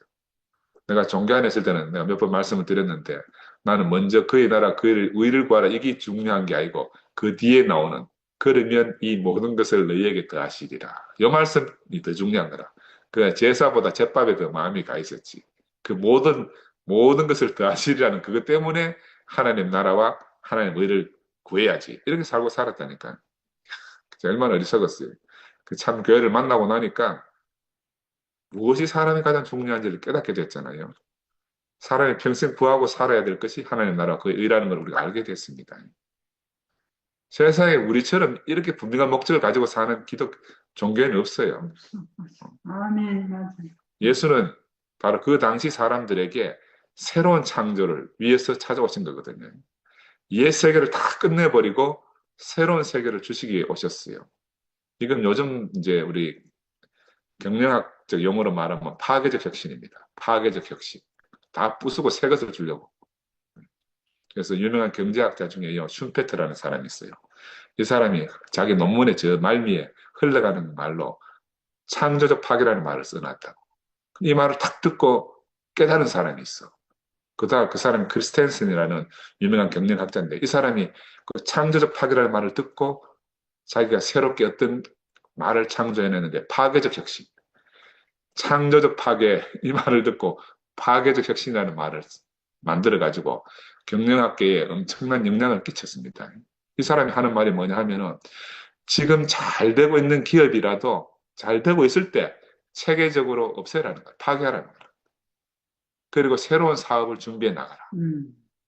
내가 종교 안에 있을 때는 내가 몇 번 말씀을 드렸는데 나는 먼저 그의 나라 그의 의를 구하라 이게 중요한 게 아니고 그 뒤에 나오는 그러면 이 모든 것을 너희에게 더하시리라. 이 말씀이 더 중요한 거라. 그 제사보다 제밥에 더 마음이 가 있었지. 그 모든 것을 더하시리라는 그것 때문에 하나님 나라와 하나님 의를 구해야지. 이렇게 살고 살았다니까. 얼마나 어리석었어요. 그 참 교회를 만나고 나니까 무엇이 사람이 가장 중요한지를 깨닫게 됐잖아요. 사람이 평생 구하고 살아야 될 것이 하나님 나라 그 의라는 걸 우리가 알게 됐습니다. 세상에 우리처럼 이렇게 분명한 목적을 가지고 사는 종교는 없어요. 아멘. 맞아요. 예수는 바로 그 당시 사람들에게 새로운 창조를 위해서 찾아오신 거거든요. 옛 세계를 다 끝내버리고 새로운 세계를 주시기 위해 오셨어요. 이건 요즘 이제 우리 경영학적 용어로 말하면 파괴적 혁신입니다. 파괴적 혁신. 다 부수고 새 것을 주려고. 그래서 유명한 경제학자 중에 슌페트라는 사람이 있어요. 이 사람이 자기 논문의 저 말미에 흘러가는 말로 창조적 파괴라는 말을 써놨다고. 이 말을 탁 듣고 깨달은 사람이 있어. 그다음 그 사람이 크리스텐슨이라는 유명한 경영학자인데 이 사람이 그 창조적 파괴라는 말을 듣고 자기가 새롭게 어떤 말을 창조해내는데 파괴적 혁신, 창조적 파괴 이 말을 듣고 파괴적 혁신이라는 말을 만들어가지고 경영학계에 엄청난 영향을 끼쳤습니다. 이 사람이 하는 말이 뭐냐 하면은 지금 잘 되고 있는 기업이라도 잘 되고 있을 때 체계적으로 없애라는 거야. 파괴하라는 거야. 그리고 새로운 사업을 준비해 나가라.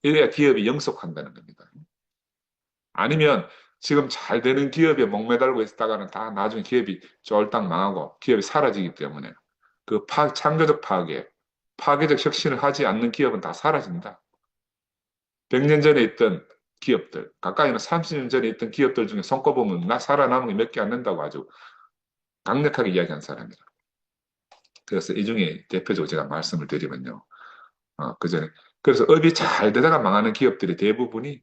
이래야 기업이 영속한다는 겁니다. 아니면 지금 잘 되는 기업에 목매달고 있다가는 다 나중에 기업이 쫄딱 망하고 기업이 사라지기 때문에 그 창조적 파괴적 혁신을 하지 않는 기업은 다 사라집니다. 100년 전에 있던 기업들, 가까이는 30년 전에 있던 기업들 중에 손꼽으면 나 살아남은 게 몇 개 안 된다고 아주 강력하게 이야기한 사람이다. 그래서 이 중에 대표적으로 제가 말씀을 드리면요. 그 전에. 그래서 업이 잘 되다가 망하는 기업들이 대부분이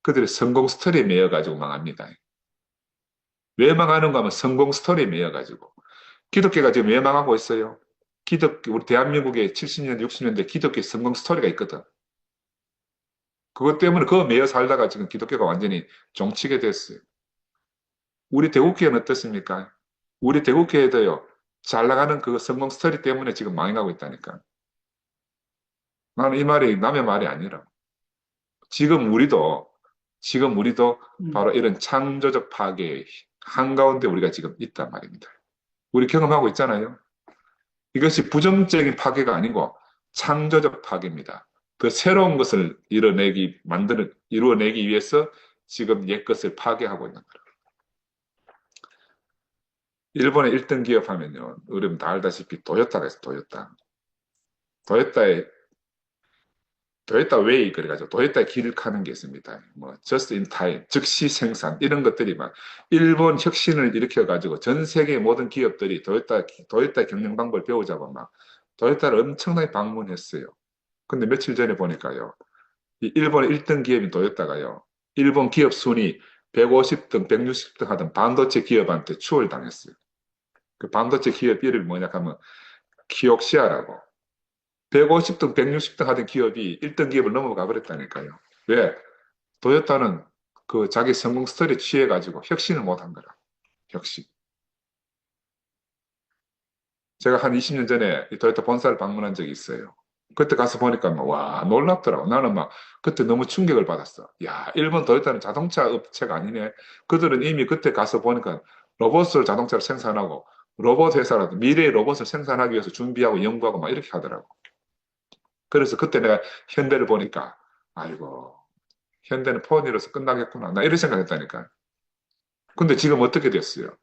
그들의 성공 스토리에 매여가지고 망합니다. 왜 망하는가 하면 성공 스토리에 매여가지고. 기독교가 지금 왜 망하고 있어요? 우리 대한민국의 70년대, 60년대 기독교 성공 스토리가 있거든. 그것 때문에 그거 매여 살다가 지금 기독교가 완전히 종치게 됐어요. 우리 대국교회는 어떻습니까? 우리 대국교회도요, 잘 나가는 그 성공 스토리 때문에 지금 망해가고 있다니까. 나는 이 말이 남의 말이 아니라. 지금 우리도, 지금 우리도 바로 이런 창조적 파괴의 한가운데 우리가 지금 있단 말입니다. 우리 경험하고 있잖아요. 이것이 부정적인 파괴가 아니고 창조적 파괴입니다. 그 새로운 것을 이루어내기 위해서 지금 옛 것을 파괴하고 있는 거예요. 일본의 1등 기업 하면요. 여러분 다 알다시피 도요타가 있어요. 도요타의 도요타 웨이 그래가지고 도요타의 길을 가는 게 있습니다. 뭐 just in time, 즉시 생산 이런 것들이 막 일본 혁신을 일으켜가지고 전 세계 모든 기업들이 도요타 경영 방법을 배우자고 막 도요타를 엄청나게 방문했어요. 근데 며칠 전에 보니까요, 이 일본의 1등 기업인 도요타가요, 일본 기업 순위 150등, 160등 하던 반도체 기업한테 추월당했어요. 그 반도체 기업 이름이 뭐냐 하면 키옥시아라고. 150등, 160등 하던 기업이 1등 기업을 넘어가 버렸다니까요. 왜? 도요타는 그 자기 성공 스토리에 취해가지고 혁신을 못한 거라. 혁신. 제가 한 20년 전에 이 도요타 본사를 방문한 적이 있어요. 그때 가서 보니까 막, 와, 놀랍더라고. 나는 막, 그때 너무 충격을 받았어. 야, 일본 도요타는 자동차 업체가 아니네. 그들은 이미 그때 가서 보니까 로봇을 자동차를 생산하고, 로봇 회사라도 미래의 로봇을 생산하기 위해서 준비하고 연구하고 막 이렇게 하더라고. 그래서 그때 내가 현대를 보니까, 아이고, 현대는 폰이라서 끝나겠구나. 나 이런 생각했다니까. 근데 지금 어떻게 됐어요?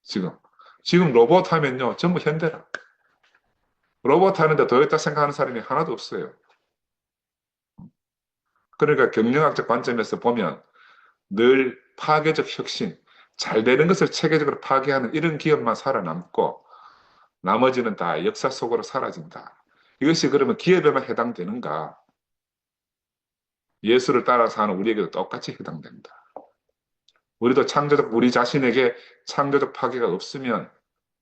지금. 지금 로봇 하면요, 전부 현대라. 로봇 하는데 도요타 생각하는 사람이 하나도 없어요. 그러니까 경영학적 관점에서 보면 늘 파괴적 혁신, 잘 되는 것을 체계적으로 파괴하는 이런 기업만 살아남고 나머지는 다 역사 속으로 사라진다. 이것이 그러면 기업에만 해당되는가? 예수를 따라서 하는 우리에게도 똑같이 해당된다. 우리 자신에게 창조적 파괴가 없으면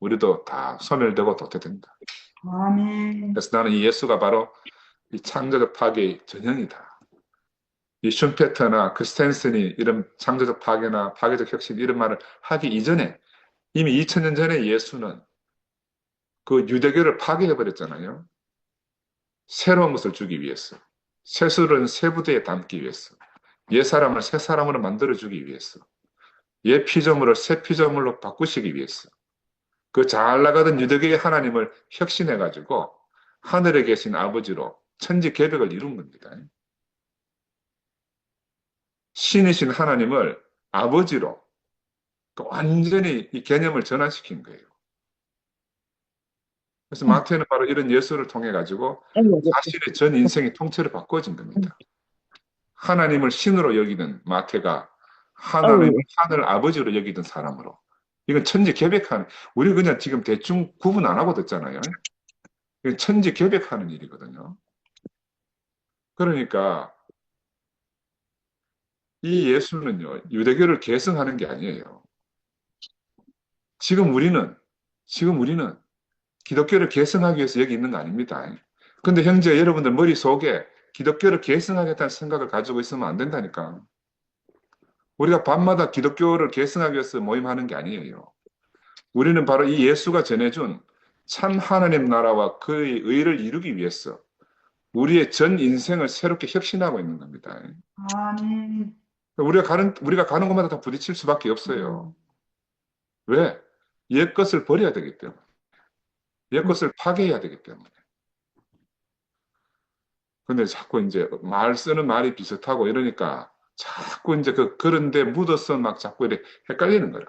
우리도 다 소멸되고 도태된다. 아멘. 그래서 나는 이 예수가 바로 이 창조적 파괴의 전형이다. 이 슈페터나 크리스텐슨이 이런 창조적 파괴나 파괴적 혁신 이런 말을 하기 이전에 이미 2000년 전에 예수는 그 유대교를 파괴해버렸잖아요. 새로운 것을 주기 위해서. 새술은 새 부대에 담기 위해서. 옛 사람을 새 사람으로 만들어주기 위해서. 옛 피조물을 새 피조물로 바꾸시기 위해서. 그 잘 나가던 유대교의 하나님을 혁신해가지고 하늘에 계신 아버지로 천지 계획을 이룬 겁니다. 신이신 하나님을 아버지로 완전히 이 개념을 전환시킨 거예요. 그래서 마태는 바로 이런 예수를 통해 가지고 자신의 전 인생의 통째로 바꿔진 겁니다. 하나님을 신으로 여기는 마태가 하나님을 하늘 아버지로 여기던 사람으로. 이건 천지개벽하는, 우리 그냥 지금 대충 구분 안 하고 듣잖아요. 이건 천지개벽하는 일이거든요. 그러니까 이 예수는요, 유대교를 계승하는 게 아니에요. 지금 우리는, 지금 우리는 기독교를 계승하기 위해서 여기 있는 거 아닙니다. 근데 형제 여러분들 머릿속에 기독교를 계승하겠다는 생각을 가지고 있으면 안 된다니까. 우리가 밤마다 기독교를 계승하기 위해서 모임하는 게 아니에요. 우리는 바로 이 예수가 전해준 참 하나님 나라와 그의 의를 이루기 위해서 우리의 전 인생을 새롭게 혁신하고 있는 겁니다. 아멘. 우리가 가는 곳마다 다 부딪힐 수밖에 없어요. 왜? 옛 것을 버려야 되기 때문에. 옛 것을 파괴해야 되기 때문에. 근데 자꾸 이제 말 쓰는 말이 비슷하고 이러니까 자꾸 이제 그런데 묻어서 막 자꾸 이렇게 헷갈리는 거예요.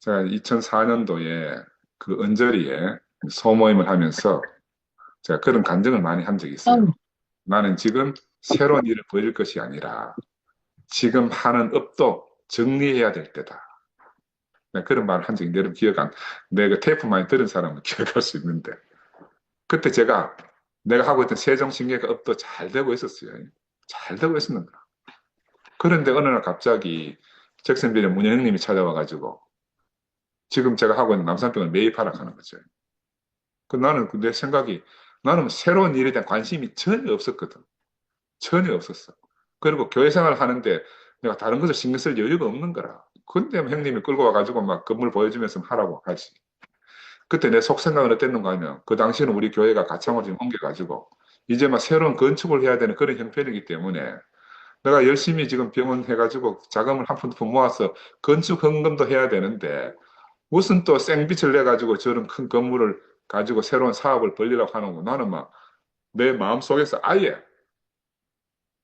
제가 2004년도에 그 언저리에 소모임을 하면서 제가 그런 간증을 많이 한 적이 있어요. 나는 지금 새로운 일을 벌일 것이 아니라 지금 하는 업도 정리해야 될 때다. 내가 그런 말을 한 적이 여러분 내가 테이프 많이 들은 사람은 기억할 수 있는데 그때 내가 하고 있던 세종신경과 업도 잘 되고 있었어요. 잘 되고 있었는가. 그런데 어느 날 갑자기 잭슨빌의 문현영님이 찾아와가지고 지금 제가 하고 있는 남산병을 매입하라 하는 거죠. 나는 내 생각이 나는 새로운 일에 대한 관심이 전혀 없었거든. 전혀 없었어. 그리고 교회 생활을 하는데 내가 다른 것을 신경 쓸 여유가 없는 거라. 근데 형님이 끌고 와가지고 막 건물 보여주면서 하라고 하지. 그때 내 속생각은 어땠는가 하면 그 당시에는 우리 교회가 가창을 지금 옮겨가지고 이제 막 새로운 건축을 해야 되는 그런 형편이기 때문에 내가 열심히 지금 병원 해가지고 자금을 한 푼 두 푼 모아서 건축 헌금도 해야 되는데 무슨 또 생빛을 내가지고 저런 큰 건물을 가지고 새로운 사업을 벌리라고 하는 거 나는 막 내 마음속에서 아예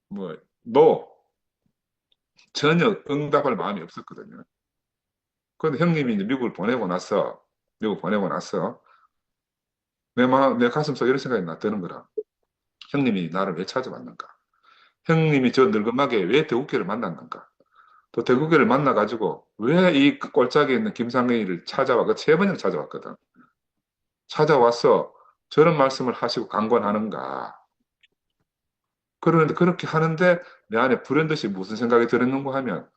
뭐 노 전혀 응답할 마음이 없었거든요. 그런데 형님이 이제 미국 보내고 나서 내 가슴속에 이런 생각이 드는 거라. 형님이 나를 왜 찾아왔는가? 형님이 저 늙은마게 왜 대국교를 만났는가? 또 대국교를 만나가지고 왜 이 꼴짝에 있는 김상근이를 찾아와? 그 세 번이나 찾아왔거든. 찾아와서 저런 말씀을 하시고 강권하는가? 그런데 그렇게 하는데 내 안에 불현듯이 무슨 생각이 들었는가 하면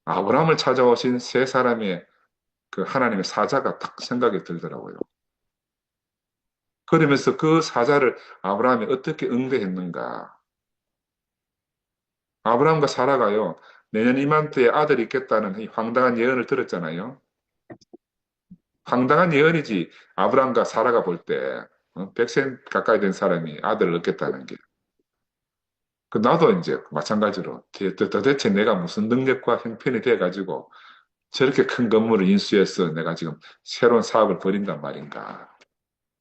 아브라함을 찾아오신 세 사람의 그 하나님의 사자가 딱 생각이 들더라고요. 그러면서 그 사자를 아브라함이 어떻게 응대했는가? 아브라함과 사라가요, 내년 이맘때에 아들이 있겠다는 이 황당한 예언을 들었잖아요. 황당한 예언이지, 아브라함과 사라가 볼 때, 100세 가까이 된 사람이 아들을 얻겠다는 게. 나도 이제 마찬가지로 도대체 내가 무슨 능력과 형편이 돼가지고 저렇게 큰 건물을 인수해서 내가 지금 새로운 사업을 벌인단 말인가.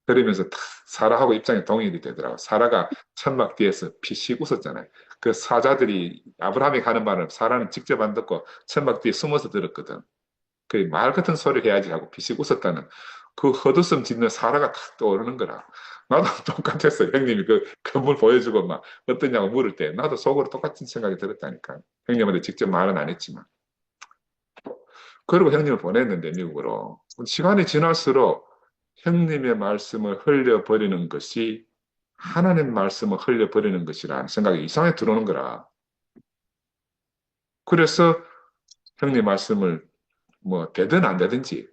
그러면서 탁 사라하고 입장이 동일이 되더라고. 사라가 천막 뒤에서 피식 웃었잖아요. 그 사자들이 아브라함이 가는 말을 사라는 직접 안 듣고 천막 뒤에 숨어서 들었거든. 그 말 같은 소리를 해야지 하고 피식 웃었다는 그 헛웃음 짓는 사라가 탁 떠오르는 거라. 나도 똑같았어. 형님이 그 건물 보여주고 막 어떠냐고 물을 때 나도 속으로 똑같은 생각이 들었다니까. 형님한테 직접 말은 안 했지만. 그리고 형님을 보냈는데 미국으로. 시간이 지날수록 형님의 말씀을 흘려버리는 것이 하나님 말씀을 흘려버리는 것이라는 생각이 이상하게 들어오는 거라. 그래서 형님 말씀을 뭐 되든 안 되든지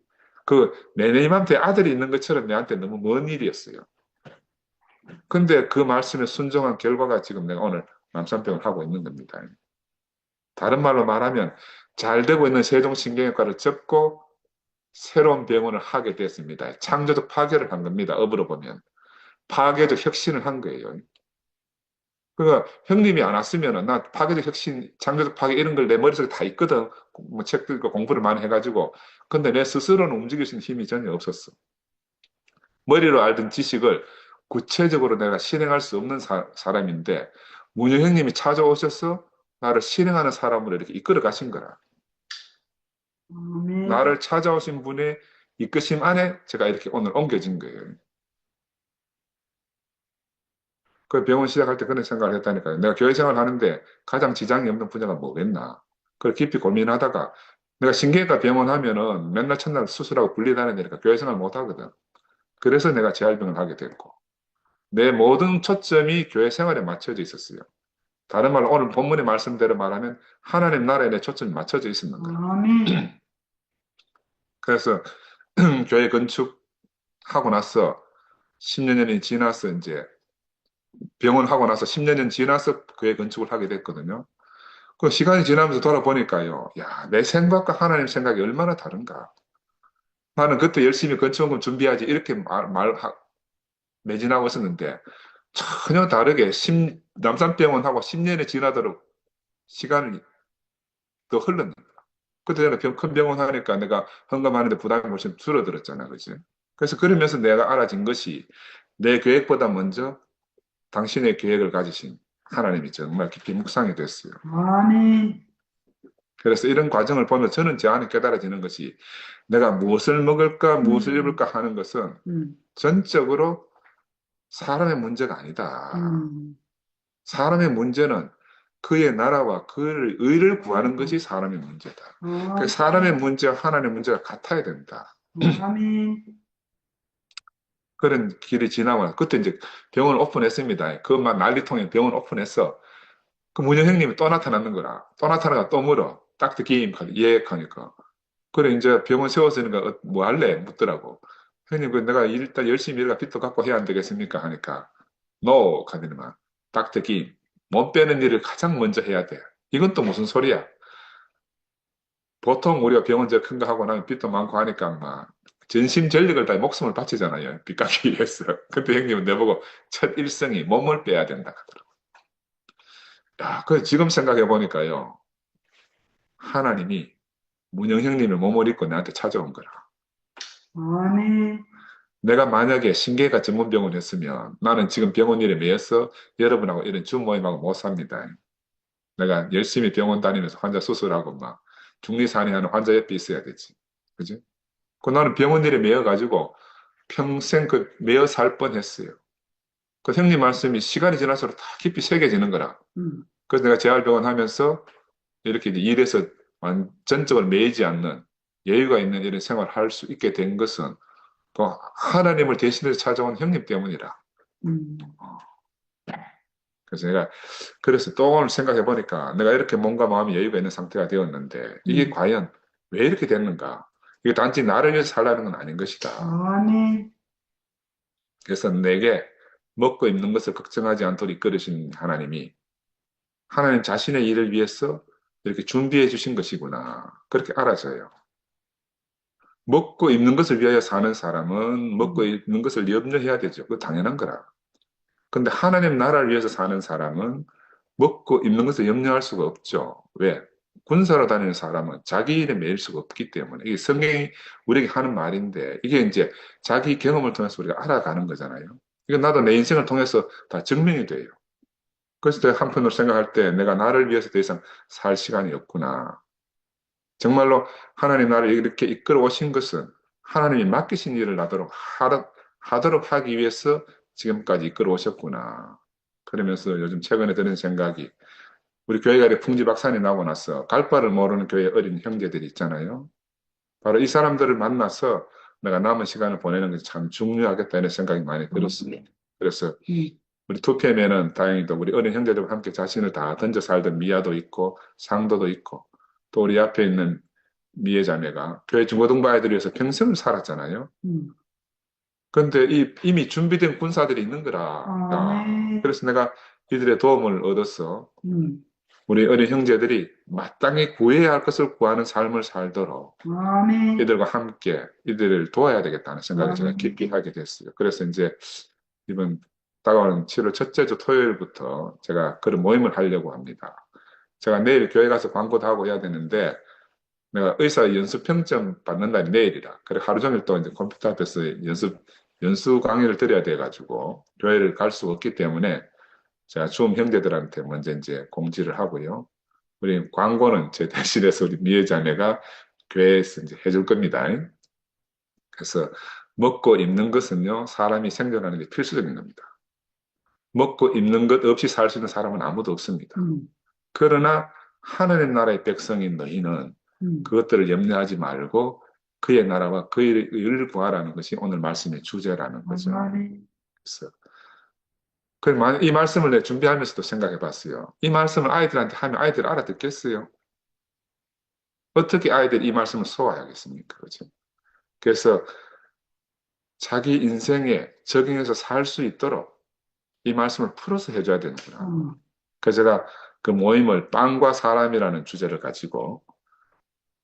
그 내 맘때 아들이 있는 것처럼 내한테 너무 먼 일이었어요. 근데 그 말씀에 순종한 결과가 지금 내가 오늘 남산병을 하고 있는 겁니다. 다른 말로 말하면 잘 되고 있는 세종신경외과를 접고 새로운 병원을 하게 됐습니다. 창조적 파괴를 한 겁니다. 업으로 보면. 파괴적 혁신을 한 거예요. 그러니까 형님이 안 왔으면 나 파괴적 혁신, 창조적 파괴 이런 걸 내 머릿속에 다 있거든. 뭐 책들 과 공부를 많이 해가지고. 근데 내 스스로는 움직일 수 있는 힘이 전혀 없었어. 머리로 알던 지식을 구체적으로 내가 실행할 수 없는 사람인데 문효 형님이 찾아오셔서 나를 실행하는 사람으로 이렇게 이끌어 가신 거라. 아멘. 나를 찾아오신 분의 이끄심 안에 제가 이렇게 오늘 옮겨진 거예요. 그 병원 시작할 때 그런 생각을 했다니까요. 내가 교회 생활 하는데 가장 지장이 없는 분야가 뭐겠나. 그걸 깊이 고민하다가 내가 신경외과 병원 하면은 맨날 첫날 수술하고 분리다니니까 교회 생활 못 하거든. 그래서 내가 재활병을 하게 됐고 내 모든 초점이 교회 생활에 맞춰져 있었어요. 다른 말로 오늘 본문의 말씀대로 말하면 하나님 나라에 내 초점이 맞춰져 있었는 거라. 아멘. 그래서 교회 건축하고 나서 10여 년이 지나서 이제 병원 하고 나서 10여 년 지나서 교회 건축을 하게 됐거든요. 그 시간이 지나면서 돌아보니까요. 야, 내 생각과 하나님 생각이 얼마나 다른가. 나는 그때 열심히 건축원금 준비하지 이렇게 매진하고 있었는데 전혀 다르게 남산병원하고 10년이 지나도록 시간이 더 흘렀는 거야. 그때 내가 큰 병원 하니까 내가 헌금하는데 부담이 훨씬 줄어들었잖아. 그지? 그래서 그러면서 내가 알아진 것이 내 계획보다 먼저 당신의 계획을 가지신 하나님이 정말 깊이 묵상이 됐어요. 아멘. 그래서 이런 과정을 보면 저는 제 안에 깨달아지는 것이 내가 무엇을 먹을까, 무엇을 음, 입을까 하는 것은 음, 전적으로 사람의 문제가 아니다. 음. 사람의 문제는 그의 나라와 그의 의를 구하는 것이 사람의 문제다. 그 아멘. 사람의 문제와 하나님의 문제가 같아야 된다. 아멘. 그런 길이 지나고 그때 이제 병원 오픈했습니다. 그것만 난리통에 병원 오픈했어. 그 문영 형님이 또 나타나는 거라. 또 나타나가 또 물어. 딱트 기임 예약하니까. 그래 이제 병원 세웠으니까 뭐 할래? 묻더라고. 형님 그 내가 일단 열심히 일가 빚도 갚고 해야 안 되겠습니까? 하니까 No 하더니만 딱트 기임 몸 빼는 일을 가장 먼저 해야 돼. 이건 또 무슨 소리야? 보통 우리가 병원 저 큰 거 하고 나면 빚도 많고 하니까 막 전심전력을 다 목숨을 바치잖아요. 빚 갚기 위해서. 근데 형님은 내보고 첫 일성이 몸을 빼야 된다 하더라고. 야, 그 지금 생각해 보니까요. 하나님이 문영 형님의 몸을 입고 나한테 찾아온 거라. 아멘. 내가 만약에 신경외과 전문병원 했으면 나는 지금 병원 일에 매여서 여러분하고 이런 줌 모임하고 못 삽니다. 내가 열심히 병원 다니면서 환자 수술하고 막 중리산의하는 환자 옆에 있어야 되지. 그지? 그 나는 병원 일에 매여가지고 평생 그 매여 살 뻔했어요. 그 형님 말씀이 시간이 지날수록 다 깊이 새겨지는 거라. 음, 그래서 내가 재활병원 하면서 이렇게 이제 일에서 전적으로 매이지 않는 여유가 있는 이런 생활을 할 수 있게 된 것은 또 하나님을 대신해서 찾아온 형님 때문이라. 음, 그래서 내가 그래서 또 오늘 생각해 보니까 내가 이렇게 몸과 마음이 여유가 있는 상태가 되었는데 이게 음. 과연 왜 이렇게 됐는가? 이게 단지 나를 위해서 살라는 건 아닌 것이다. 아멘. 그래서 내게 먹고 입는 것을 걱정하지 않도록 이끌으신 하나님이 하나님 자신의 일을 위해서 이렇게 준비해 주신 것이구나. 그렇게 알아져요. 먹고 입는 것을 위하여 사는 사람은 먹고 음, 입는 것을 염려해야 되죠. 그거 당연한 거라. 근데 하나님 나라를 위해서 사는 사람은 먹고 입는 것을 염려할 수가 없죠. 왜? 군사로 다니는 사람은 자기 일에 매일 수가 없기 때문에 이게 성경이 우리에게 하는 말인데 이게 이제 자기 경험을 통해서 우리가 알아가는 거잖아요. 이거 나도 내 인생을 통해서 다 증명이 돼요. 그래서 내가 한편으로 생각할 때 내가 나를 위해서 더 이상 살 시간이 없구나. 정말로 하나님 나를 이렇게 이끌어 오신 것은 하나님이 맡기신 일을 하도록 하기 위해서 지금까지 이끌어 오셨구나. 그러면서 요즘 최근에 드는 생각이 우리 교회가 이렇게 풍지 박산이 나고 나서 갈 바를 모르는 교회 어린 형제들이 있잖아요. 바로 이 사람들을 만나서 내가 남은 시간을 보내는 것이 참 중요하겠다 이런 생각이 많이 들었습니다. 그래서 음, 우리 2PM에는 다행히도 우리 어린 형제들과 함께 자신을 다 던져 살던 미아도 있고 상도도 있고 또 우리 앞에 있는 미애 자매가 교회 중고등부 아이들을 위해서 평생을 살았잖아요. 음, 근데 이미 준비된 군사들이 있는 거라. 야, 아멘, 그래서 내가 이들의 도움을 얻어서 음, 우리 어린 형제들이 마땅히 구해야 할 것을 구하는 삶을 살도록 아멘, 이들과 함께 이들을 도와야 되겠다는 생각을 제가 아멘, 깊이 하게 됐어요. 그래서 이제 이번 다가오는 7월 첫째 주 토요일부터 제가 그런 모임을 하려고 합니다. 제가 내일 교회 가서 광고도 하고 해야 되는데 내가 의사 연수 평점 받는 날이 내일이라. 그래 하루 종일 또 이제 컴퓨터 앞에서 연수 강의를 드려야 돼가지고 교회를 갈 수 없기 때문에 제가 주임 형제들한테 먼저 이제 공지를 하고요. 우리 광고는 제 대신해서 우리 미애 자매가 교회에서 이제 해줄 겁니다. 그래서 먹고 입는 것은요, 사람이 생존하는 데 필수적인 겁니다. 먹고 입는 것 없이 살 수 있는 사람은 아무도 없습니다. 음, 그러나 하나님 나라의 백성인 너희는 음, 그것들을 염려하지 말고 그의 나라와 그의 의를 구하라는 것이 오늘 말씀의 주제라는 거죠. 아멘, 그래서 이 말씀을 내 준비하면서도 생각해 봤어요. 이 말씀을 아이들한테 하면 아이들 알아듣겠어요? 어떻게 아이들이 이 말씀을 소화하겠습니까? 그렇죠? 그래서 자기 인생에 적용해서 살 수 있도록 이 말씀을 풀어서 해줘야 되는구나. 음, 그래서 제가 그 모임을 빵과 사람이라는 주제를 가지고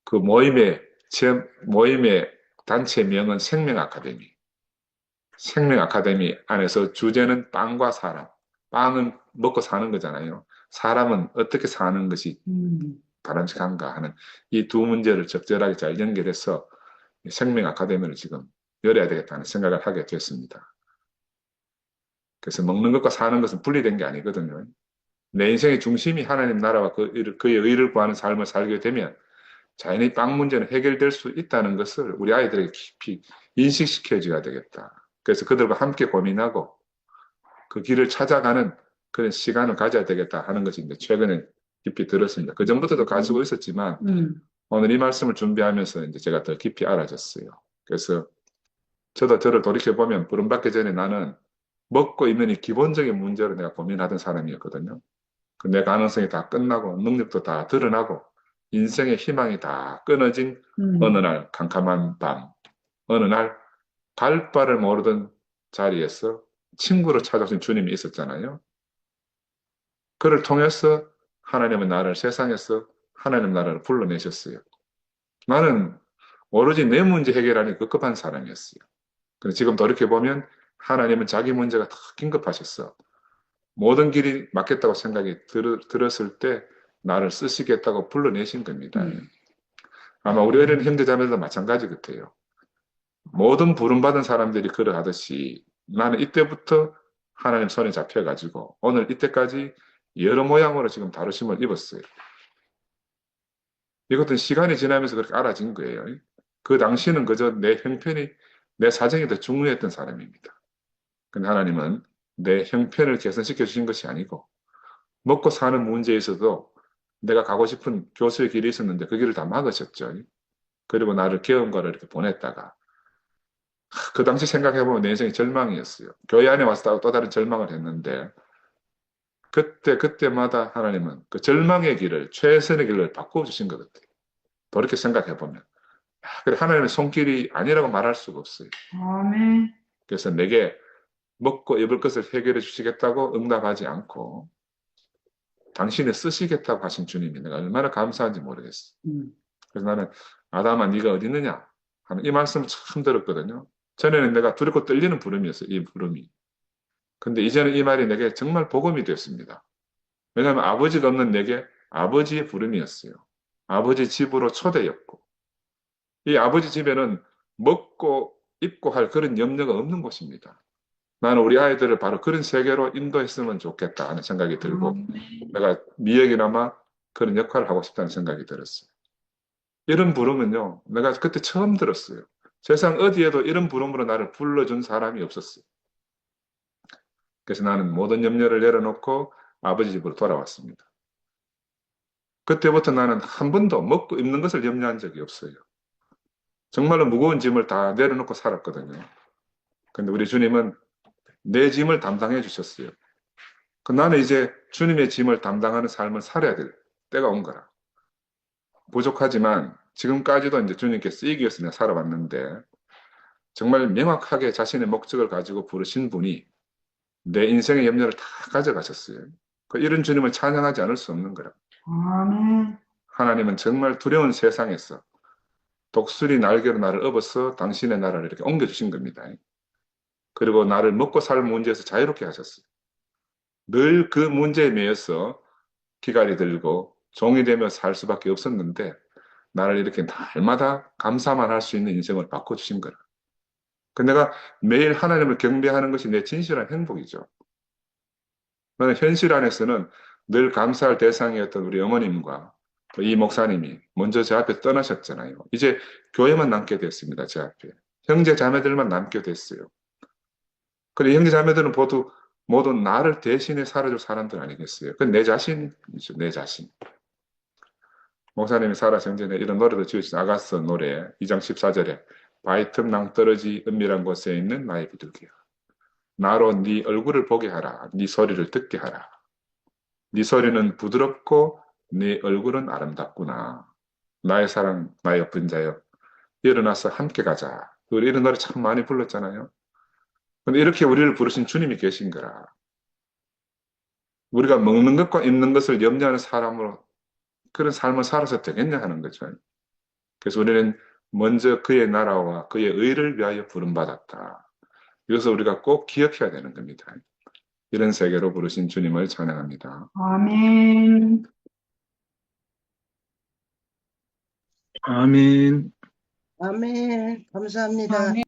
그 모임의 단체명은 생명 아카데미. 생명 아카데미 안에서 주제는 빵과 사람. 빵은 먹고 사는 거잖아요. 사람은 어떻게 사는 것이 음, 바람직한가 하는 이 두 문제를 적절하게 잘 연결해서 생명 아카데미를 지금 열어야 되겠다는 생각을 하게 됐습니다. 그래서 먹는 것과 사는 것은 분리된 게 아니거든요. 내 인생의 중심이 하나님 나라와 그의 의를 구하는 삶을 살게 되면 자연히 빵 문제는 해결될 수 있다는 것을 우리 아이들에게 깊이 인식시켜줘야 되겠다. 그래서 그들과 함께 고민하고 그 길을 찾아가는 그런 시간을 가져야 되겠다 하는 것이 이제 최근에 깊이 들었습니다. 그 전부터도 가지고 있었지만 음, 오늘 이 말씀을 준비하면서 이제 제가 더 깊이 알아졌어요. 그래서 저도 저를 돌이켜보면 부름받기 전에 나는 먹고 있는 이 기본적인 문제로 내가 고민하던 사람이었거든요. 내 가능성이 다 끝나고 능력도 다 드러나고 인생의 희망이 다 끊어진 어느 음, 날 캄캄한 밤, 어느 날 갈 바를 모르던 자리에서 친구로 찾아오신 주님이 있었잖아요. 그를 통해서 하나님은 나를 세상에서 하나님 나라를 불러내셨어요. 나는 오로지 내 문제 해결하는 급급한 사람이었어요. 근데 지금 돌이켜보면 하나님은 자기 문제가 더 긴급하셨어. 모든 길이 맞겠다고 생각이 들었을 때 나를 쓰시겠다고 불러내신 겁니다. 음, 아마 우리 어린 형제자매들도 마찬가지 같아요. 모든 부름받은 사람들이 그러하듯이 나는 이때부터 하나님 손에 잡혀가지고 오늘 이때까지 여러 모양으로 지금 다루심을 입었어요. 이것은 시간이 지나면서 그렇게 알아진 거예요. 그 당시는 그저 내 형편이, 내 사정이 더 중요했던 사람입니다. 근데 하나님은 내 형편을 개선시켜 주신 것이 아니고 먹고 사는 문제에서도 내가 가고 싶은 교수의 길이 있었는데 그 길을 다 막으셨죠. 그리고 나를 개헌과를 이렇게 보냈다가 그 당시 생각해보면 내 인생이 절망이었어요. 교회 안에 와서 또 다른 절망을 했는데 그때마다 하나님은 그 절망의 길을 최선의 길을 바꿔주신 것 같아요. 그렇게 생각해보면 그래 하나님의 손길이 아니라고 말할 수가 없어요. 아멘, 그래서 내게 먹고 입을 것을 해결해 주시겠다고 응답하지 않고 당신을 쓰시겠다고 하신 주님이 내가 얼마나 감사한지 모르겠어. 음, 그래서 나는 아담아 네가 어디 있느냐 하는 이 말씀을 처음 들었거든요. 전에는 내가 두렵고 떨리는 부름이었어요. 이 부름이. 근데 이제는 이 말이 내게 정말 복음이 되었습니다. 왜냐하면 아버지가 없는 내게 아버지의 부름이었어요. 아버지 집으로 초대였고 이 아버지 집에는 먹고 입고 할 그런 염려가 없는 곳입니다. 나는 우리 아이들을 바로 그런 세계로 인도했으면 좋겠다 하는 생각이 들고 아멘, 내가 미역이나마 그런 역할을 하고 싶다는 생각이 들었어요. 이런 부름은요, 내가 그때 처음 들었어요. 세상 어디에도 이런 부름으로 나를 불러준 사람이 없었어요. 그래서 나는 모든 염려를 내려놓고 아버지 집으로 돌아왔습니다. 그때부터 나는 한 번도 먹고 입는 것을 염려한 적이 없어요. 정말로 무거운 짐을 다 내려놓고 살았거든요. 근데 우리 주님은 내 짐을 담당해 주셨어요. 나는 이제 주님의 짐을 담당하는 삶을 살아야 될 때가 온 거라. 부족하지만 지금까지도 이제 주님께 쓰이기 위해서 내가 살아왔는데 정말 명확하게 자신의 목적을 가지고 부르신 분이 내 인생의 염려를 다 가져가셨어요. 이런 주님을 찬양하지 않을 수 없는 거라. 아멘. 하나님은 정말 두려운 세상에서 독수리 날개로 나를 업어서 당신의 나라를 이렇게 옮겨주신 겁니다. 그리고 나를 먹고 살 문제에서 자유롭게 하셨어요. 늘 그 문제에 매여서 기갈이 들고 종이 되며 살 수밖에 없었는데 나를 이렇게 날마다 감사만 할 수 있는 인생을 바꿔주신 거라. 그 내가 매일 하나님을 경배하는 것이 내 진실한 행복이죠. 나는 현실 안에서는 늘 감사할 대상이었던 우리 어머님과 이 목사님이 먼저 제 앞에 떠나셨잖아요. 이제 교회만 남게 됐습니다. 제 앞에. 형제 자매들만 남게 됐어요. 그래 형제 자매들은 모두 나를 대신해 살아줄 사람들 아니겠어요. 그건 내 자신이죠. 내 자신. 목사님이 살아생 전에 이런 노래도 지으신 아가서 노래 2장 14절에 바위 틈 낭떠러지 은밀한 곳에 있는 나의 비둘기야. 나로 네 얼굴을 보게 하라. 네 소리를 듣게 하라. 네 소리는 부드럽고 네 얼굴은 아름답구나. 나의 사랑, 나의 예쁜 자여. 일어나서 함께 가자. 우리 이런 노래 참 많이 불렀잖아요. 근데 이렇게 우리를 부르신 주님이 계신 거라. 우리가 먹는 것과 입는 것을 염려하는 사람으로 그런 삶을 살아서 되겠냐 하는 거죠. 그래서 우리는 먼저 그의 나라와 그의 의를 위하여 부름받았다. 이것을 우리가 꼭 기억해야 되는 겁니다. 이런 세계로 부르신 주님을 찬양합니다. 아멘. 아멘. 아멘. 감사합니다. 아멘.